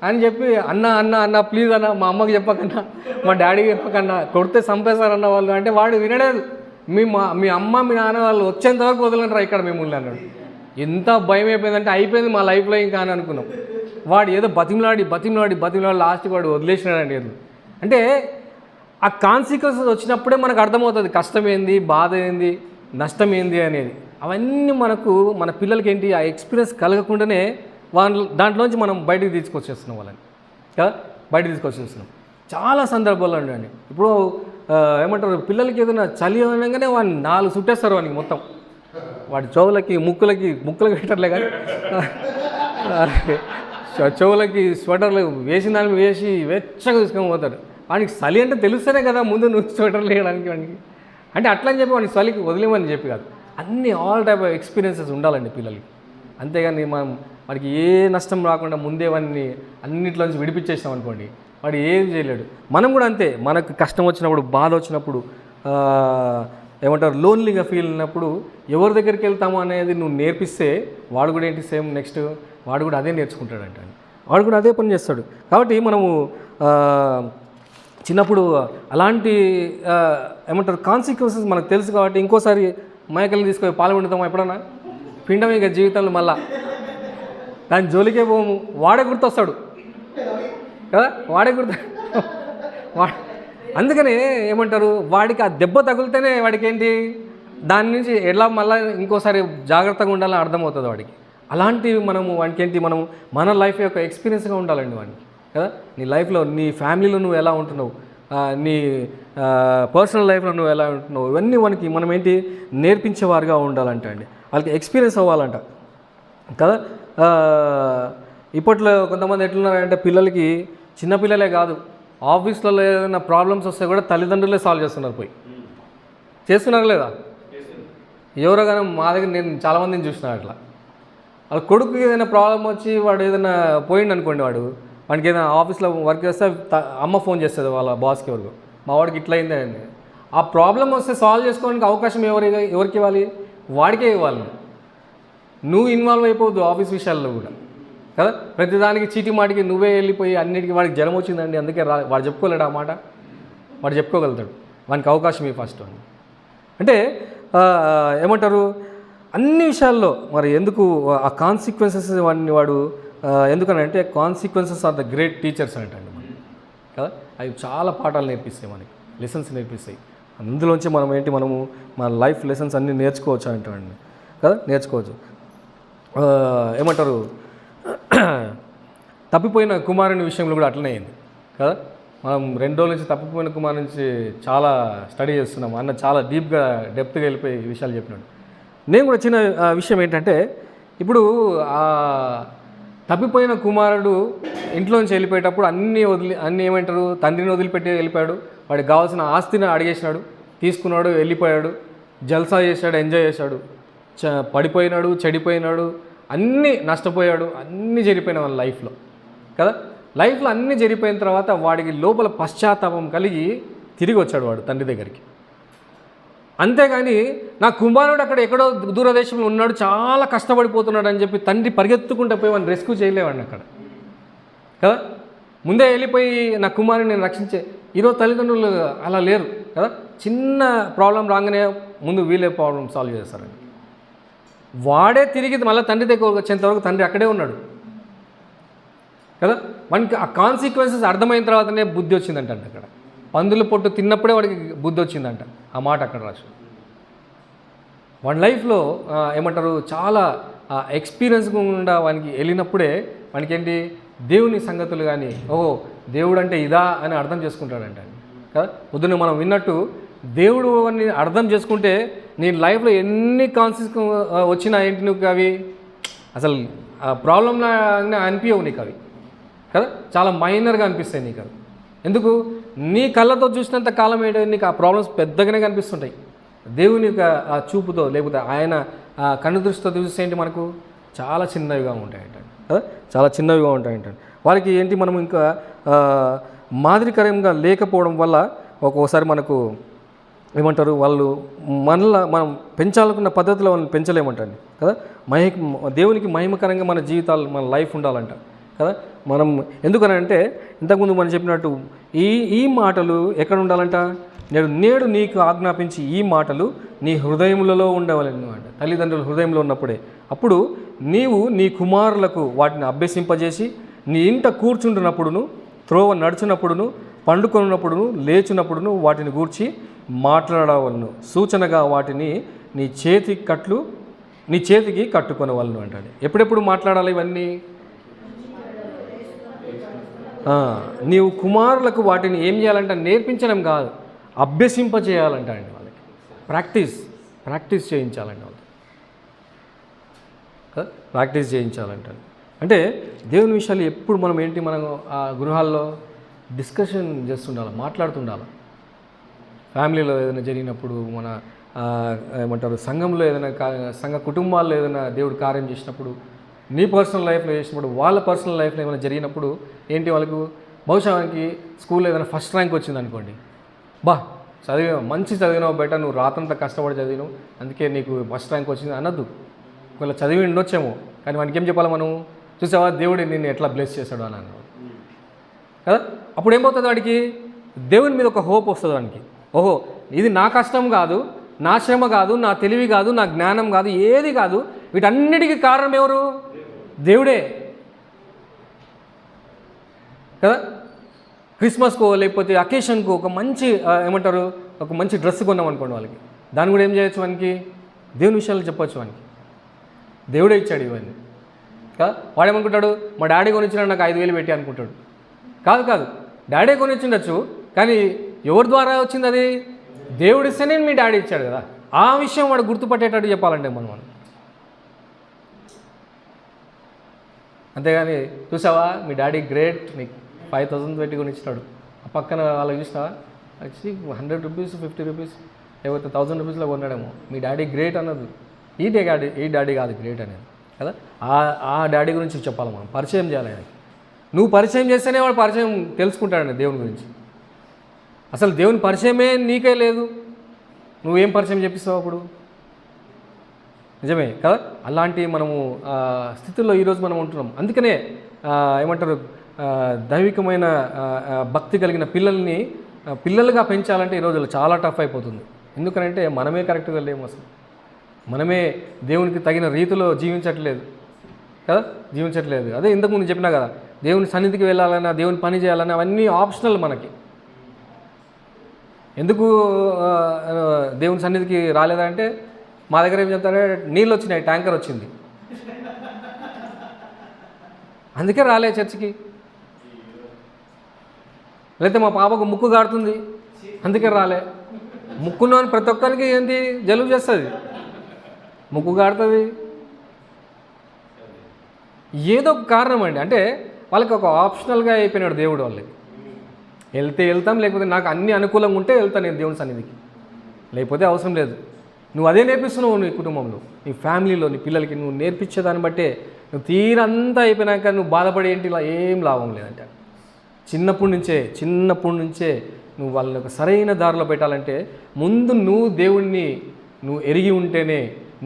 S1: అని చెప్పి, అన్న ప్లీజ్ అన్న, మా అమ్మకి చెప్పకన్నా, మా డాడీకి చెప్పకన్నా, కొడితే చంపేశారన్న వాళ్ళు అంటే వాడు వినలేదు. మీ అమ్మ మీ నాన్న వాళ్ళు వచ్చేంత వరకు వదలంటారా ఇక్కడ మిమ్మల్ని అన్నాడు. ఎంత భయం అయిపోయిందంటే అయిపోయింది మా లైఫ్లో ఇంకా అని అనుకున్నాం. వాడు ఏదో బతిమలాడి లాస్ట్కి వాడు వదిలేసినాడండి. అంటే ఆ కాన్సిక్వెన్సెస్ వచ్చినప్పుడే మనకు అర్థమవుతుంది కష్టం ఏంది, బాధ ఏంది, నష్టం ఏంది అనేది. అవన్నీ మనకు మన పిల్లలకి ఏంటి ఆ ఎక్స్పీరియన్స్ కలగకుండానే దాంట్లోంచి మనం బయటకు తీసుకొచ్చేస్తున్నాం వాళ్ళని కదా, బయటకు తీసుకొచ్చేస్తున్నాం. చాలా సందర్భాల్లో అండి. ఇప్పుడు ఏమంటారు, పిల్లలకి ఏదైనా చలి అనగానే వాడిని 4 చుట్టేస్తారు వానికి మొత్తం. వాడి చెవులకి ముక్కులకి పెట్టర్లే కానీ చెవులకి స్వెటర్లు వేసిన దానికి వేసి వెచ్చగా తీసుకొని పోతారు. వానికి చలి అంటే తెలుస్తేనే కదా ముందు నువ్వు స్వెటర్లు వేయడానికి వానికి. అంటే అట్లా అని చెప్పి వాడిని చలికి వదిలేమని చెప్పి కాదు, అన్ని ఆల్ టైప్ ఆఫ్ ఎక్స్పీరియన్సెస్ ఉండాలండి పిల్లలకి. అంతేగాని మనం వాడికి ఏ నష్టం రాకుండా ముందే వాడిని అన్నింటిలోంచి విడిపించేసాం అనుకోండి, వాడు ఏం చేయలేడు. మనం కూడా అంతే, మనకు కష్టం వచ్చినప్పుడు, బాధ వచ్చినప్పుడు, ఏమంటారు లోన్లీగా ఫీల్ అయినప్పుడు ఎవరి దగ్గరికి వెళ్తాము అనేది నువ్వు నేర్పిస్తే వాడు కూడా ఏంటి సేమ్ నెక్స్ట్ వాడు కూడా అదే నేర్చుకుంటాడంట, వాడు కూడా అదే పని చేస్తాడు. కాబట్టి మనము చిన్నప్పుడు అలాంటి ఏమంటారు కాన్సిక్వెన్సెస్ మనకు తెలుసు కాబట్టి ఇంకోసారి మైకల్ని తీసుకొని పాల్గొంటాము ఎప్పుడన్నా పిండం ఇక జీవితంలో మళ్ళా దాని జోలికే పోము, వాడే గుర్తొస్తాడు కదా, వాడే అందుకనే ఏమంటారు వాడికి ఆ దెబ్బ తగిలితేనే వాడికి ఏంటి దాని నుంచి ఎలా మళ్ళీ ఇంకోసారి జాగ్రత్తగా ఉండాలని అర్థమవుతుంది వాడికి. అలాంటివి మనము వాడికి ఏంటి మనం మన లైఫ్ యొక్క ఎక్స్పీరియన్స్గా ఉండాలండి వాడికి కదా. నీ లైఫ్లో నీ ఫ్యామిలీలో నువ్వు ఎలా ఉంటున్నావు, నీ పర్సనల్ లైఫ్లో నువ్వు ఎలా ఉంటున్నావు, ఇవన్నీ మనకి మనం ఏంటి నేర్పించేవారుగా ఉండాలంట అండి, వాళ్ళకి ఎక్స్పీరియన్స్ అవ్వాలంట కదా. ఇప్పట్లో కొంతమంది ఎట్లున్నారంటే పిల్లలకి, చిన్నపిల్లలే కాదు ఆఫీస్లలో ఏదైనా ప్రాబ్లమ్స్ వస్తే కూడా తల్లిదండ్రులే సాల్వ్ చేస్తున్నారు, చేస్తున్నారు లేదా ఎవరో కానీ మా దగ్గర నేను చాలామందిని చూసినాను అట్లా. వాళ్ళ కొడుకు ఏదైనా ప్రాబ్లం వచ్చి వాడు ఏదైనా పోయిండు అనుకోండి, వాడికి ఏదైనా ఆఫీస్లో వర్క్ చేస్తే అమ్మ ఫోన్ చేస్తుంది వాళ్ళ బాస్కి, ఎవరికి మా వాడికి ఇట్లా అయింది అని. ఆ ప్రాబ్లం వస్తే సాల్వ్ చేసుకోవడానికి అవకాశం ఎవరికి ఇవ్వాలి, వాడికే ఇవ్వాలి. నువ్వు ఇన్వాల్వ్ అయిపోవద్దు ఆఫీస్ విషయాల్లో కూడా కదా. ప్రతిదానికి చీటి మాటికి నువ్వే వెళ్ళిపోయి అన్నిటికీ వాడికి జ్వరం వచ్చిందండి అందుకే వాడు చెప్పుకోలేడు ఆ మాట, వాడు చెప్పుకోగలుగుతాడు, వానికి అవకాశం ఇవి ఫస్ట్ అని. అంటే ఏమంటారు అన్ని విషయాల్లో మరి ఎందుకు ఆ కాన్సిక్వెన్సెస్ వాడు ఎందుకనంటే consequences are the great teachers అంటండి కదా. అవి చాలా పాఠాలు నేర్పిస్తాయి, మనకి లెసన్స్ నేర్పిస్తాయి. అందులోంచి మనము మన లైఫ్ లెసన్స్ అన్నీ నేర్చుకోవచ్చు అంటామండి కదా, నేర్చుకోవచ్చు. ఏమంటారు తప్పిపోయిన కుమారుని విషయంలో కూడా అట్లనే అయింది కదా. మనం 2 రోజుల నుంచి తప్పిపోయిన కుమారు నుంచి చాలా స్టడీ చేస్తున్నాం, అన్న చాలా డెప్త్గా వెళ్ళిపోయి విషయాలు చెప్పినాడు. నేను కూడా చిన్న విషయం ఏంటంటే, ఇప్పుడు తప్పిపోయిన కుమారుడు ఇంట్లోంచి వెళ్ళిపోయేటప్పుడు అన్నీ ఏమంటారు తండ్రిని వదిలిపెట్టి వెళ్ళిపోయాడు, వాడికి కావాల్సిన ఆస్తిని అడిగేసినాడు, తీసుకున్నాడు, వెళ్ళిపోయాడు, జల్సా చేశాడు, ఎంజాయ్ చేశాడు, పడిపోయినాడు, చెడిపోయినాడు, అన్నీ నష్టపోయాడు, అన్నీ జరిగిపోయిన వాళ్ళ లైఫ్లో కదా. లైఫ్లో అన్నీ జరిగిపోయిన తర్వాత వాడికి లోపల పశ్చాత్తాపం కలిగి తిరిగి వచ్చాడు వాడు తండ్రి దగ్గరికి. అంతేగాని నా కుమారుడు అక్కడ ఎక్కడో దూరదేశంలో ఉన్నాడు, చాలా కష్టపడిపోతున్నాడు అని చెప్పి తండ్రి పరిగెత్తుకుంటూ పోయి వాడిని రెస్క్యూ చేయలేవాడిని అక్కడ కదా. ముందే వెళ్ళిపోయి నా కుమారుని నేను రక్షించే ఈరోజు తల్లిదండ్రులు అలా లేరు కదా. చిన్న ప్రాబ్లం రాగానే ముందు వీళ్ళే ప్రాబ్లం సాల్వ్ చేస్తారండి. వాడే తిరిగి మళ్ళీ తండ్రి దగ్గర వచ్చేంతవరకు తండ్రి అక్కడే ఉన్నాడు కదా. మనకి ఆ కాన్సిక్వెన్సెస్ అర్థమైన తర్వాతనే బుద్ధి వచ్చిందంట అక్కడ. పందుల పొట్టు తిన్నప్పుడే వాడికి బుద్ధి వచ్చిందంట, ఆ మాట అక్కడ రాసు. వాడి లైఫ్లో ఏమంటారు చాలా ఎక్స్పీరియన్స్ గుండా వానికి వెళ్ళినప్పుడే వానికేంటి దేవుని సంగతులు కానీ ఓహో దేవుడు అంటే ఇదా అని అర్థం చేసుకుంటాడంట కదా. పొద్దున్న మనం విన్నట్టు దేవుడు అని అర్థం చేసుకుంటే నీ లైఫ్లో ఎన్ని కాన్సిక్వెన్స్ వచ్చినా ఏంటి నువ్వు అవి అసలు ప్రాబ్లంలా అనిపించవు నీకు అవి కదా, చాలా మైనర్గా అనిపిస్తాయి నీకు అవి. ఎందుకు నీ కళ్ళతో చూసినంత కాలం ఏంటో నీకు ఆ ప్రాబ్లమ్స్ పెద్దగానే కనిపిస్తుంటాయి. దేవుని యొక్క ఆ చూపుతో లేకపోతే ఆయన కన్ను దృష్టితో చూస్తే ఏంటి మనకు చాలా చిన్నవిగా ఉంటాయంట కదా, చాలా చిన్నవిగా ఉంటాయంట. వారికి ఏంటి మనం ఇంకా మాదిరికరంగా లేకపోవడం వల్ల ఒక్కోసారి మనకు ఏమంటారు వాళ్ళు మనం పెంచాలనుకున్న పద్ధతిలో వాళ్ళని పెంచలేమంటండి కదా. దేవునికి మహిమకరంగా మన జీవితాలు మన లైఫ్ ఉండాలంట కదా. మనం ఎందుకనంటే ఇంతకుముందు మనం చెప్పినట్టు ఈ మాటలు ఎక్కడ ఉండాలంట, నేడు నీకు ఆజ్ఞాపించి ఈ మాటలు నీ హృదయములలో ఉండవాలని అంట. తల్లిదండ్రుల హృదయంలో ఉన్నప్పుడే అప్పుడు నీవు నీ కుమారులకు వాటిని అభ్యసింపజేసి నీ ఇంట కూర్చుంటున్నప్పుడును, త్రోవ నడుచున్నప్పుడును, పండుకొన్నప్పుడును, లేచినప్పుడును వాటిని గూర్చి మాట్లాడవలను, సూచనగా వాటిని నీ చేతికి కట్టుకొనవలను అంటాడు. ఎప్పుడెప్పుడు మాట్లాడాలి ఇవన్నీ? నీవు కుమారులకు వాటిని ఏం చేయాలంట, నేర్పించడం కాదు అభ్యసింపజేయాలంట అండి. వాళ్ళకి ప్రాక్టీస్ చేయించాలంట, వాళ్ళకి ప్రాక్టీస్ చేయించాలంట. అంటే దేవుని విషయాలు ఎప్పుడు మనం ఆ గృహాల్లో డిస్కషన్ చేస్తుండాలి, మాట్లాడుతుండాలి. ఫ్యామిలీలో ఏదైనా జరిగినప్పుడు మన ఏమంటారు సంఘంలో ఏదైనా సంఘ కుటుంబాల్లో ఏదైనా దేవుడు కార్యం చేసినప్పుడు నీ పర్సనల్ లైఫ్లో చేసినప్పుడు వాళ్ళ పర్సనల్ లైఫ్లో ఏమైనా జరిగినప్పుడు ఏంటి వాళ్ళకు బహుశా మనకి స్కూల్లో ఏదైనా ఫస్ట్ ర్యాంక్ వచ్చింది అనుకోండి, మంచి చదివినావు బయట, నువ్వు రాత్రంతా కష్టపడి చదివినావు అందుకే నీకు ఫస్ట్ ర్యాంక్ వచ్చింది అనద్దు. ఒకవేళ చదివి ఉండొచ్చేమో, కానీ మనకి ఏం చెప్పాలి మనం, చూసావా దేవుడు నిన్ను ఎట్లా బ్లెస్ చేశాడు అని అన్నాడు కదా. అప్పుడు ఏమవుతుంది వాడికి, దేవుని మీద ఒక హోప్ వస్తుంది వానికి. ఓహో, ఇది నా కష్టం కాదు, నా శ్రమ కాదు, నా తెలివి కాదు, నా జ్ఞానం కాదు, ఏది కాదు, వీటన్నిటికీ కారణం ఎవరు, దేవుడే కదా. క్రిస్మస్కో లేకపోతే అకేషన్కో ఒక మంచి ఏమంటారు ఒక మంచి డ్రెస్ కొన్నాం అనుకోండి వాళ్ళకి, దాన్ని కూడా ఏం చేయొచ్చు మనకి, దేవుని విషయాలు చెప్పొచ్చు మనకి, దేవుడే ఇచ్చాడు ఇవన్నీ కదా. వాడేమనుకుంటాడు, మా డాడీ కొనిచ్చినాడు నాకు 5,000 పెట్టి అనుకుంటాడు. కాదు, డాడీ కొనిచ్చిండొచ్చు, కానీ ఎవరి ద్వారా వచ్చింది అది, దేవుడు ఇస్తేనే మీ డాడీ ఇచ్చాడు కదా. ఆ విషయం వాడు గుర్తుపట్టేటట్టు చెప్పాలంటే మనం అంతేగాని చూసావా మీ డాడీ గ్రేట్, నీకు 5,000 పెట్టి కొనిచ్చినాడు, ఆ పక్కన వాళ్ళకి చూసినావా వచ్చి 100 రూపీస్ 50 రూపీస్ లేకపోతే 1000 రూపీస్లో కొన్నాడేమో, మీ డాడీ గ్రేట్ అన్నది ఈ డాడీ కాదు గ్రేట్ అనేది కదా. ఆ డాడీ గురించి చెప్పాలి మనం, పరిచయం చేయాలి ఆయనకి. నువ్వు పరిచయం చేస్తేనే వాడు పరిచయం తెలుసుకుంటాడండి దేవుని గురించి. అసలు దేవుని పరిచయమే నీకే లేదు, నువ్వేం పరిచయం చెప్పిస్తావు అప్పుడు, నిజమే కదా. అలాంటి మనము స్థితిలో ఈరోజు మనం ఉంటున్నాం. అందుకనే ఏమంటారు, దైవికమైన భక్తి కలిగిన పిల్లలుగా పెంచాలంటే ఈ రోజుల్లో చాలా టఫ్ అయిపోతుంది. ఎందుకంటే మనమే కరెక్ట్గా లేము, అసలు మనమే దేవునికి తగిన రీతిలో జీవించట్లేదు. అదే ఇంతకుముందు చెప్పినా కదా, దేవుని సన్నిధికి వెళ్ళాలన్నా దేవుని పని చేయాలన్నా అవన్నీ ఆప్షనల్ మనకి. ఎందుకు దేవుని సన్నిధికి రాలేదంటే మా దగ్గర ఏం చెప్తారంటే నీళ్ళు వచ్చినాయి, ట్యాంకర్ వచ్చింది, అందుకే రాలే చర్చికి. లేకపోతే మా పాపకు ముక్కు గాడుతుంది అందుకే రాలే. ముక్కున్నాను ప్రతి ఒక్కరికి ఏంటి జలుబు చేస్తుంది, ముక్కు గాడుతుంది, ఏదో ఒక కారణం అండి. అంటే వాళ్ళకి ఒక ఆప్షనల్గా అయిపోయినాడు దేవుడు. వాళ్ళకి వెళ్తాం, లేకపోతే నాకు అన్ని అనుకూలంగా ఉంటే వెళ్తాను నేను దేవుని సన్నిధికి, లేకపోతే అవసరం లేదు. నువ్వు అదే నేర్పిస్తున్నావు నీ కుటుంబంలో, నీ ఫ్యామిలీలో, నీ పిల్లలకి నువ్వు నేర్పించేదాన్ని బట్టే నువ్వు తీరంతా అయిపోయినాక నువ్వు బాధపడి ఏంటి ఇలా ఏం లాభం లేదంటే. చిన్నప్పటి నుంచే నువ్వు వాళ్ళని ఒక సరైన దారిలో పెట్టాలంటే ముందు నువ్వు దేవుణ్ణి నువ్వు ఎరిగి ఉంటేనే,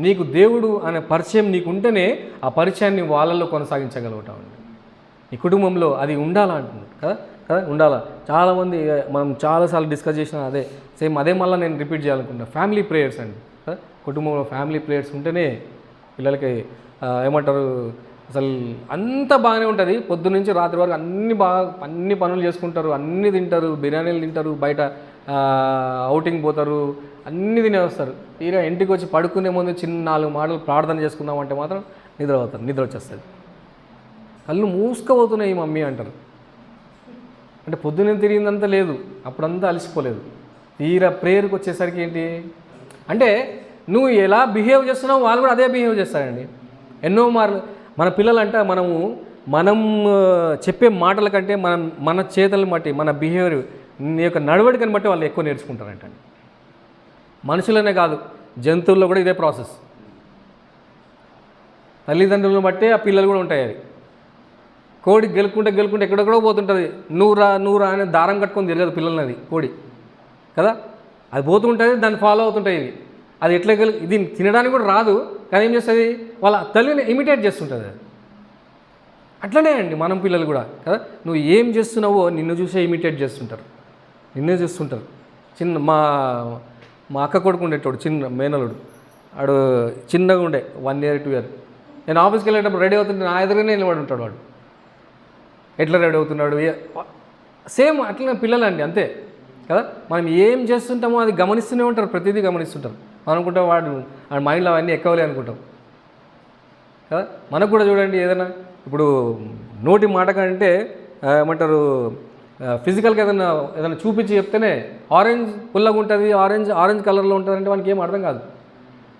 S1: నీకు దేవుడు అనే పరిచయం నీకు ఉంటేనే ఆ పరిచయాన్ని వాళ్ళల్లో కొనసాగించగలుగుతావు. నీ కుటుంబంలో అది ఉండాలంటున్నాడు కదా ఉండాలా. చాలామంది మనం చాలాసార్లు డిస్కస్ చేసిన అదే మళ్ళీ నేను రిపీట్ చేయాలనుకుంటున్నా, ఫ్యామిలీ ప్రేయర్స్ అండి. కుటుంబంలో ఫ్యామిలీ ప్రేయర్స్ ఉంటేనే పిల్లలకి ఏమంటారు అసలు అంతా బాగానే ఉంటుంది. పొద్దున్నుంచి రాత్రి వరకు అన్ని పనులు చేసుకుంటారు, అన్నీ తింటారు, బిర్యానీలు తింటారు, బయట అవుటింగ్ పోతారు, అన్నీ తినే వస్తారు. తీరా ఇంటికి వచ్చి పడుకునే ముందు చిన్న 4 మాటలు ప్రార్థన చేసుకుందామంటే మాత్రం నిద్ర వచ్చేస్తుంది. కళ్ళు మూసుకుపోతున్నాయి మమ్మీ అంటారు. అంటే పొద్దున్నే తిరిగిందంతా లేదు, అప్పుడంతా అలసిపోలేదు. తీరా ప్రేయర్కి వచ్చేసరికి ఏంటి అంటే నువ్వు ఎలా బిహేవ్ చేస్తున్నావు వాళ్ళు కూడా అదే బిహేవ్ చేస్తారండి. ఎన్నో మార్లు మన పిల్లలంట మనం చెప్పే మాటల కంటే మన చేతలను బట్టి, మన బిహేవియర్, నీ యొక్క నడవడికని బట్టి వాళ్ళు ఎక్కువ నేర్చుకుంటారంట. మనుషులనే కాదు, జంతువుల్లో కూడా ఇదే ప్రాసెస్. తల్లిదండ్రులను బట్టే ఆ పిల్లలు కూడా ఉంటాయి. అది కోడి గెలుకుంటే ఎక్కడెక్కడో పోతుంటుంది. నువ్వు రా అని దారం కట్టుకొని తిరగదు పిల్లల్ని, అది కోడి కదా. అది పోతుంటుంది, దాన్ని ఫాలో అవుతుంటాయి. అది ఎట్లా ఇది తినడానికి కూడా రాదు, కానీ ఏం చేస్తుంది వాళ్ళ తల్లిని ఇమిటేట్ చేస్తుంటుంది. అది అట్లనే అండి మనం పిల్లలు కూడా కదా. నువ్వు ఏం చేస్తున్నావో నిన్ను చూసే ఇమిటేట్ చేస్తుంటారు. మా అక్క కొడుకు ఉండేటోడు, చిన్న మేనలుడు, వాడు చిన్నగా ఉండే 1 year 2 year. నేను ఆఫీస్కి వెళ్ళేటప్పుడు రెడీ అవుతుంటే నా ఎదురుగానే నిలబడి ఉంటాడు. వాడు ఎట్లా రెడీ అవుతున్నాడు సేమ్ అట్లనే పిల్లలండి, అంతే కదా. మనం ఏం చేస్తుంటామో అది గమనిస్తూనే ఉంటారు, ప్రతిదీ గమనిస్తుంటారు. మనం అనుకుంటాం వాడి మైండ్లో అవన్నీ ఎక్కవలే అనుకుంటాం కదా. మనకు కూడా చూడండి, ఏదైనా ఇప్పుడు నోటి మాట కంటే ఏమంటారు ఫిజికల్గా ఏదైనా చూపించి చెప్తేనే ఆరెంజ్ పుల్లగా ఉంటుంది, ఆరెంజ్ కలర్లో ఉంటుంది అంటే వానికి ఏం అర్థం కాదు.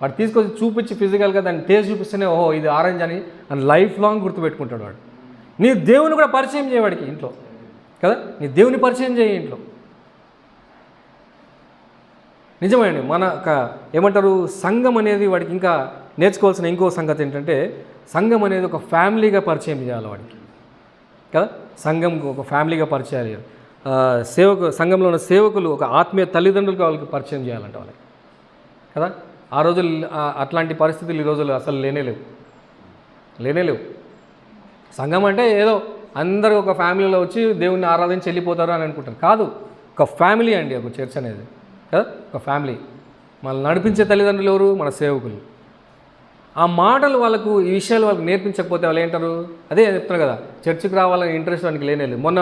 S1: వాడు తీసుకొచ్చి చూపించి ఫిజికల్గా దాన్ని టేస్ట్ చూపిస్తేనే ఓహో ఇది ఆరెంజ్ అని లైఫ్ లాంగ్ గుర్తుపెట్టుకుంటాడు వాడు. నీ దేవుని కూడా పరిచయం చేయవాడికి ఇంట్లో కదా, నీ దేవుని పరిచయం చేయి ఇంట్లో. నిజమండి, మన ఏమంటారు సంఘం అనేది వాడికి ఇంకా నేర్చుకోవాల్సిన ఇంకో సంగతి ఏంటంటే సంఘం అనేది ఒక ఫ్యామిలీగా పరిచయం చేయాలి వాడికి కదా. సంఘం ఒక ఫ్యామిలీగా పరిచయం చేయాలి. సంఘంలో ఉన్న సేవకులు ఒక ఆత్మీయ తల్లిదండ్రులుగా వాళ్ళకి పరిచయం చేయాలంట వాళ్ళకి కదా. ఆ రోజులు అట్లాంటి పరిస్థితులు ఈ రోజులు అసలు లేనేలేవు. సంఘం అంటే ఏదో అందరూ ఒక ఫ్యామిలీలో వచ్చి దేవుణ్ణి ఆరాధించి వెళ్ళిపోతారు అని అనుకుంటారు. కాదు, ఒక ఫ్యామిలీ అండి ఒక చర్చ్ అనేది కదా, ఒక ఫ్యామిలీ. మనల్ని నడిపించే తల్లిదండ్రులు ఎవరు? మన సేవకులు. ఆ మాటలు వాళ్ళకు, ఈ విషయాలు వాళ్ళకి నేర్పించకపోతే వాళ్ళు ఏంటారు? అదే చెప్తున్నారు కదా, చర్చికి రావాలని ఇంట్రెస్ట్ వానికి లేనేలేదు. మొన్న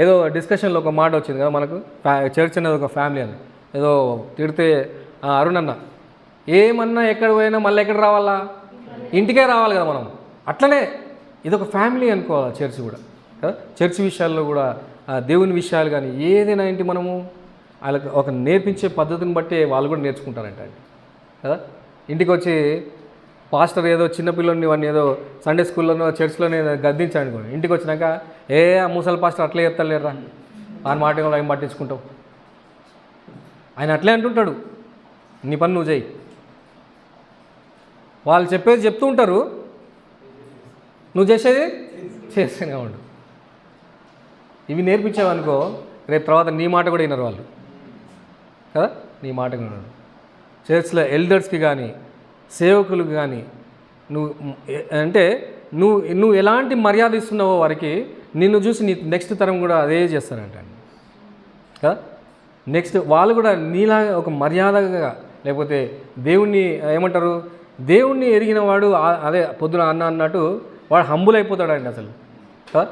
S1: ఏదో డిస్కషన్లో ఒక మాట వచ్చింది కదా మనకు, చర్చ్ అనేది ఒక ఫ్యామిలీ అని. ఏదో తిడితే అరుణ్ అన్న, ఏమన్నా ఎక్కడ పోయినా మళ్ళీ ఎక్కడ రావాలా? ఇంటికే రావాలి కదా మనం. అట్లనే ఇదొక ఫ్యామిలీ అనుకోవాలి చర్చ్ కూడా కదా. చర్చ్ విషయాల్లో కూడా దేవుని విషయాలు కానీ ఏదైనా ఏంటి మనము వాళ్ళకి ఒక నేర్పించే పద్ధతిని బట్టి వాళ్ళు కూడా నేర్చుకుంటారంట అండి కదా. ఇంటికి వచ్చి పాస్టర్ ఏదో చిన్నపిల్లల్ని వాడిని ఏదో సండే స్కూల్లోనో చర్చ్లోనే గద్దించాడు అనుకోండి, ఇంటికి వచ్చినాక ఆ ముసలి పాస్టర్ అట్లే చెప్తాలేరా ఆయన మాట ఏం పట్టించుకుంటావు, ఆయన అట్లే అంటుంటాడు, నీ పని నువ్వు చేయి. వాళ్ళు చెప్పేది చెప్తూ ఉంటారు, నువ్వు చేసేది చేస్తూనే ఉండు. ఇవి నేర్పించావనుకో రేపు తర్వాత నీ మాట కూడా వినరు వాళ్ళు కదా, నీ మాట వినరు. చర్చ్లో ఎల్డర్స్కి కానీ సేవకులకు కానీ నువ్వు ఎలాంటి మర్యాద ఇస్తున్నావో వారికి, నిన్ను చూసి నీ నెక్స్ట్ తరం కూడా అదే చేస్తారంట కదా. నెక్స్ట్ వాళ్ళు కూడా నీలాగా ఒక మర్యాదగా, లేకపోతే దేవుణ్ణి ఏమంటారు, దేవుణ్ణి ఎరిగిన వాడు అదే పొద్దున అన్నట్టు వాడు హంబుల్ అయిపోతాడండి అసలు కదా.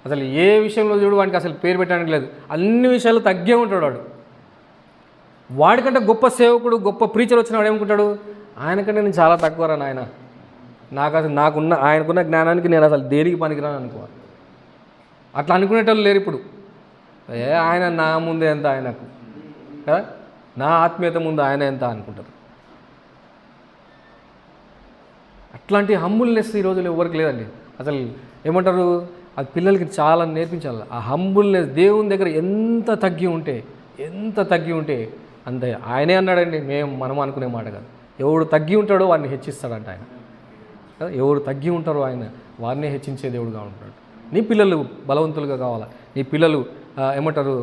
S1: అసలు ఏ విషయంలో చూడు వాడికి అసలు పేరు పెట్టడానికి లేదు, అన్ని విషయాలు తగ్గే ఉంటాడు వాడికంటే గొప్ప సేవకుడు, గొప్ప ప్రీచర్ వచ్చిన వాడు ఏమనుకుంటాడు, ఆయనకంటే నేను చాలా తక్కువరా నాయన, ఆయనకున్న జ్ఞానానికి నేను అసలు దేనికి పనికిరాను అనుకో. అట్లా అనుకునేటోళ్ళు లేరు ఇప్పుడు. ఆయన నా ముందే ఎంత ఆయనకు కదా, నా ఆత్మీయత ముందు ఆయన ఎంత అనుకుంటారు. అట్లాంటి హంబుల్నెస్ ఈ రోజులు ఎవరికి లేదండి. అసలు ఏమంటారు, అది పిల్లలకి చాలా నేర్పించాలి. ఆ హంబుల్నెస్ దేవుని దగ్గర ఎంత తగ్గి ఉంటే అంతే. ఆయనే అన్నాడండి, మనం అనుకునే మాట కాదు. ఎవడు తగ్గి ఉంటాడో వాడిని హెచ్చిస్తాడంట ఆయన కదా. ఎవరు తగ్గి ఉంటారో ఆయన వారినే హెచ్చించే దేవుడుగా ఉంటాడు. నీ పిల్లలు బలవంతులుగా కావాలా, నీ పిల్లలు ఏమంటారు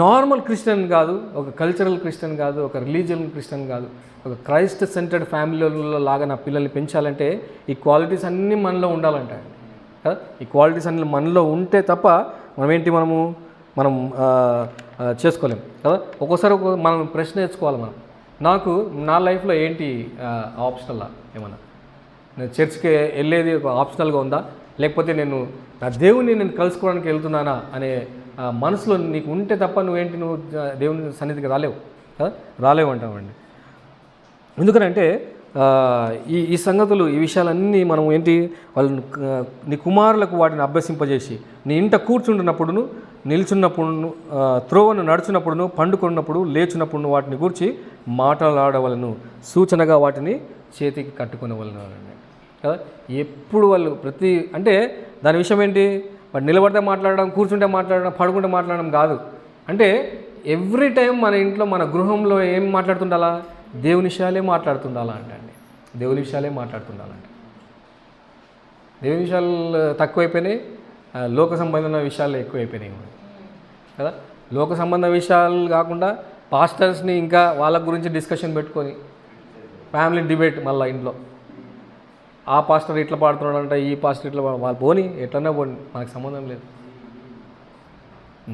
S1: నార్మల్ క్రిస్టియన్ కాదు, ఒక కల్చరల్ క్రిస్టియన్ కాదు, ఒక రిలీజియన్ క్రిస్టియన్ కాదు, ఒక క్రైస్ట్ సెంటర్డ్ ఫ్యామిలీలో లాగా నా పిల్లల్ని పెంచాలంటే ఈ క్వాలిటీస్ అన్నీ మనలో ఉండాలంట కదా. ఈ క్వాలిటీస్ అన్నీ మనలో ఉంటే తప్ప మనం చేసుకోలేం కదా. ఒక్కోసారి మనం ప్రశ్న నేర్చుకోవాలి మనం, నా లైఫ్లో ఏంటి ఆప్షనల్లా, ఏమన్నా నేను చర్చ్కి వెళ్ళేది ఒక ఆప్షనల్గా ఉందా, లేకపోతే నేను నా దేవుని నేను కలుసుకోవడానికి వెళ్తున్నానా అనే మనసులో నీకు ఉంటే తప్ప నువ్వు దేవుని సన్నిధికి రాలేవు అంటామండి. ఎందుకనంటే ఈ సంగతులు, ఈ విషయాలన్నీ మనం వాళ్ళని నీ కుమారులకు వాటిని అభ్యసింపజేసి, నీ ఇంట కూర్చుంటున్నప్పుడును, నిల్చున్నప్పుడును, త్రోవను నడుచున్నప్పుడును, పండుకున్నప్పుడు, లేచినప్పుడు వాటిని గూర్చి మాట్లాడవలను, సూచనగా వాటిని చేతికి కట్టుకునేవలను కదా. ఎప్పుడు వాళ్ళు అంటే దాని విషయం వాడు నిలబడితే మాట్లాడడం, కూర్చుంటే మాట్లాడడం, పడుకుంటే మాట్లాడడం కాదు. అంటే ఎవ్రీ టైం మన ఇంట్లో, మన గృహంలో ఏం మాట్లాడుతుండాలా, దేవుని విషయాలే మాట్లాడుతుండాలా అండి. దేవుని విషయాలే మాట్లాడుతుండాలంట. దేవుని విషయాలు తక్కువైపోయినాయి, లోక సంబంధమైన విషయాలు ఎక్కువైపోయినాయి కదా. లోక సంబంధ విషయాలు కాకుండా పాస్టర్స్ని ఇంకా వాళ్ళ గురించి డిస్కషన్ పెట్టుకొని ఫ్యామిలీ డిబేట్, మళ్ళీ ఇంట్లో ఆ పాస్టర్ ఇట్లా పాడుతున్నాడంట, ఈ పాస్టర్ ఇట్లా వాళ్ళు పోని, ఎట్లన్నా పోని, మనకు సంబంధం లేదు.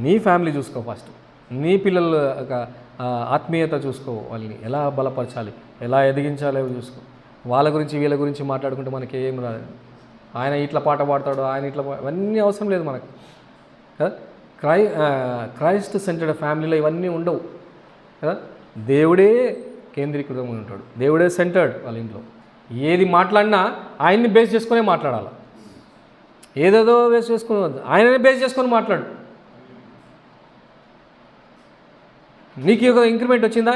S1: నీ ఫ్యామిలీ చూసుకో ఫస్ట్, నీ పిల్లల ఆత్మీయత చూసుకో, వాళ్ళని ఎలా బలపరచాలి, ఎలా ఎదిగించాలో చూసుకో. వాళ్ళ గురించి వీళ్ళ గురించి మాట్లాడుకుంటే మనకి ఏం రాదు. ఆయన ఇట్లా పాట పాడతాడు, ఆయన ఇట్లా ఇవన్నీ అవసరం లేదు మనకు కదా. క్రైస్ట్ సెంటర్డ్ ఫ్యామిలీలో ఇవన్నీ ఉండవు కదా. దేవుడే కేంద్రీకృతంగా ఉంటాడు, దేవుడే సెంటర్డ్ వాళ్ళ ఇంట్లో. ఏది మాట్లాడినా ఆయన్ని బేస్ చేసుకునే మాట్లాడాలి, ఏదేదో బేస్ చేసుకుని ఆయననే బేస్ చేసుకొని మాట్లాడు. నీకు ఒక ఇంక్రిమెంట్ వచ్చిందా,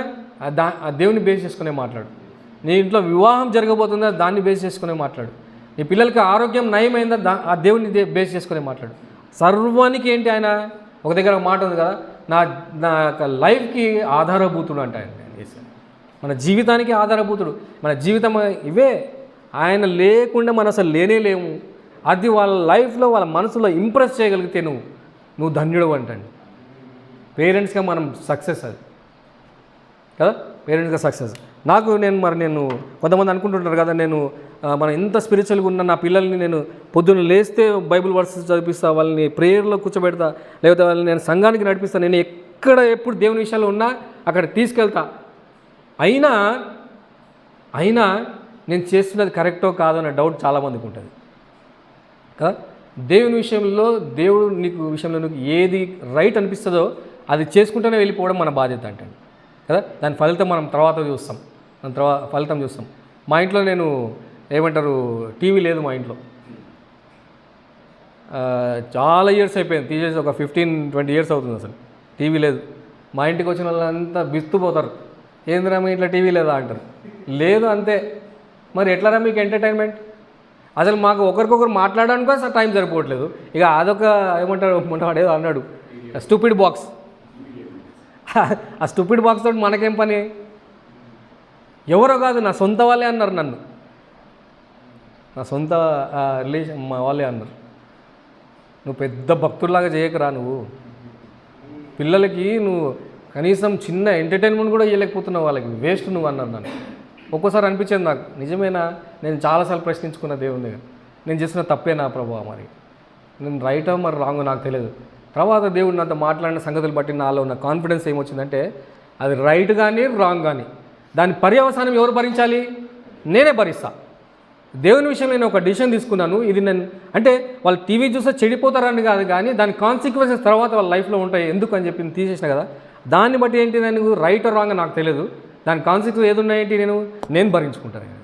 S1: ఆ దేవుని బేస్ చేసుకునే మాట్లాడు. నీ ఇంట్లో వివాహం జరగబోతుందా, దాన్ని బేస్ చేసుకునే మాట్లాడు. నీ పిల్లలకి ఆరోగ్యం నయమైందా, ఆ దేవుని బేస్ చేసుకునే మాట్లాడు. సర్వానికి ఆయన ఒక దగ్గర మాట ఉంది కదా, నా లైఫ్కి ఆధారభూతుడు అంట ఆయన. మన జీవితానికి ఆధారభూతుడు, మన జీవితం ఇవే ఆయన లేకుండా మనం అసలు లేము. అది వాళ్ళ లైఫ్లో వాళ్ళ మనసులో ఇంప్రెస్ చేయగలిగితే నువ్వు ధన్యుడు అంటండి. పేరెంట్స్గా మనం సక్సెస్ అది కదా, పేరెంట్స్గా సక్సెస్. నేను కొంతమంది అనుకుంటుంటారు కదా, మనం ఎంత స్పిరిచువల్గా ఉన్నా నా పిల్లల్ని నేను పొద్దున్న లేస్తే బైబిల్ వర్సెస్ చదివిస్తా, వాళ్ళని ప్రేయర్లో కూర్చోబెడతా, లేకపోతే వాళ్ళని నేను సంఘానికి నడిపిస్తాను, నేను ఎప్పుడు దేవుని విషయాల్లో ఉన్నా అక్కడ తీసుకెళ్తా. అయినా నేను చేస్తున్నది కరెక్టో కాదో అనే డౌట్ చాలామందికి ఉంటుంది కదా. దేవుని విషయంలో నీకు ఏది రైట్ అనిపిస్తుందో అది చేసుకుంటూనే వెళ్ళిపోవడం మన బాధ్యత అంటే కదా. దాని ఫలితం మనం ఫలితం చూస్తాం. మా ఇంట్లో టీవీ లేదు మా ఇంట్లో. చాలా ఇయర్స్ అయిపోయింది, తీసేసి ఒక 15-20 ఇయర్స్ అవుతుంది అసలు టీవీ లేదు. మా ఇంటికి వచ్చిన వాళ్ళంతా బిస్తుపోతారు, ఏందిరా మీ ఇంట్లో టీవీ లేదా అంటారు. లేదు అంతే. మరి ఎట్లారా మీకు ఎంటర్టైన్మెంట్? అసలు మాకు ఒకరికొకరు మాట్లాడడానికి అసలు టైం సరిపోవట్లేదు. ఇక అదొక వాడేదో అన్నాడు, స్టూపిడ్ బాక్స్. ఆ స్టూపిడ్ బాక్స్ తోటి మనకేం పని? ఎవరో కాదు, నా సొంత వాళ్ళే అన్నారు నన్ను, నా సొంత రిలేషన్ మా వాళ్ళే అన్నారు, నువ్వు పెద్ద భక్తుల్లాగా చేయకరా, నువ్వు పిల్లలకి కనీసం చిన్న ఎంటర్టైన్మెంట్ కూడా ఇవ్వలేకపోతున్నావు, వాళ్ళకి వేస్ట్ నువ్వు అన్నారు నన్ను. ఒక్కోసారి అనిపించింది నాకు, నిజమేనా? నేను చాలాసార్లు ప్రశ్నించుకున్న దేవుని దగ్గర, నేను చేసిన తప్పేనా ప్రభువా? మరి నేను రైటో మరి రాంగో నాకు తెలియదు. తర్వాత దేవుడు నాతో మాట్లాడిన సంగతులు బట్టి నాలో ఉన్న కాన్ఫిడెన్స్ ఏమొచ్చిందంటే, అది రైట్ కానీ రాంగ్ కానీ దాని పర్యవసానం ఎవరు భరించాలి? నేనే భరిస్తా. దేవుని విషయంలో నేను ఒక డిసిషన్ తీసుకున్నాను. ఇది అంటే వాళ్ళు టీవీ చూస్తే చెడిపోతారని కాదు, కానీ దాని కాన్సిక్వెన్సెస్ తర్వాత వాళ్ళ లైఫ్లో ఉంటాయి ఎందుకు అని చెప్పి తీసేసిన కదా. దాన్ని బట్టి ఏంటి, నేను రైట్ రాంగ్ నాకు తెలియదు, దాని కాన్సిక్వెన్స్ ఏది ఉన్నాయేంటి నేను భరించుకుంటాను.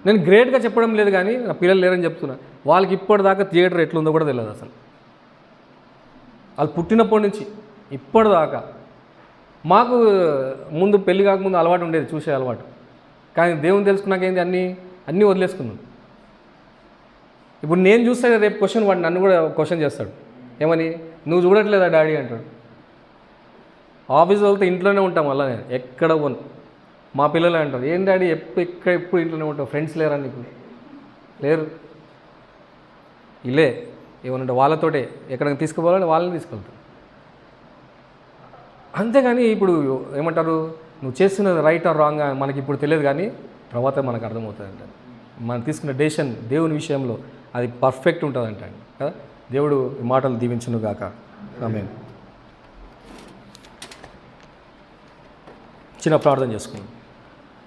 S1: నేను గ్రేట్గా చెప్పడం లేదు, కానీ నా పిల్లలు లేరని చెప్తున్నా. వాళ్ళకి ఇప్పటిదాకా థియేటర్ ఎట్లుందో కూడా తెలియదు అసలు. వాళ్ళు పుట్టినప్పటి నుంచి ఇప్పటిదాకా. మాకు ముందు పెళ్లి కాకముందు అలవాటు ఉండేది, చూసే అలవాటు. కానీ దేవుని తెలుసుకున్నాక ఏంది, అన్నీ వదిలేసుకున్నాను. ఇప్పుడు నేను చూస్తే రేపు వాడు నన్ను కూడా క్వశ్చన్ చేస్తాడు, ఏమని, నువ్వు చూడట్లేదా డాడీ అంటాడు. ఆఫీస్ వెళ్తే ఇంట్లోనే ఉంటాం, అలా నేను ఎక్కడ పోను. మా పిల్లలే అంటారు, ఏం డాడీ ఎప్పుడు ఇంట్లోనే ఉంటావు, ఫ్రెండ్స్ లేరా నీకు? లేరు. ఇలే ఏమనంటే వాళ్ళతోటే ఎక్కడికి తీసుకుపోవాలంటే వాళ్ళని తీసుకెళ్తాను. అంతేగాని ఇప్పుడు ఏమంటారు, నువ్వు చేస్తున్నది రైట్ ఆర్ రాంగ్ మనకి ఇప్పుడు తెలియదు, కానీ తర్వాత మనకు అర్థమవుతుంది అంటే మనం తీసుకున్న డెసిషన్ దేవుని విషయంలో అది పర్ఫెక్ట్ ఉంటుంది అంటే కదా. దేవుడు ఈ మాటలు దీవించును గాక. ఆమేన్. చిన్న ప్రార్థన చేసుకుందాం.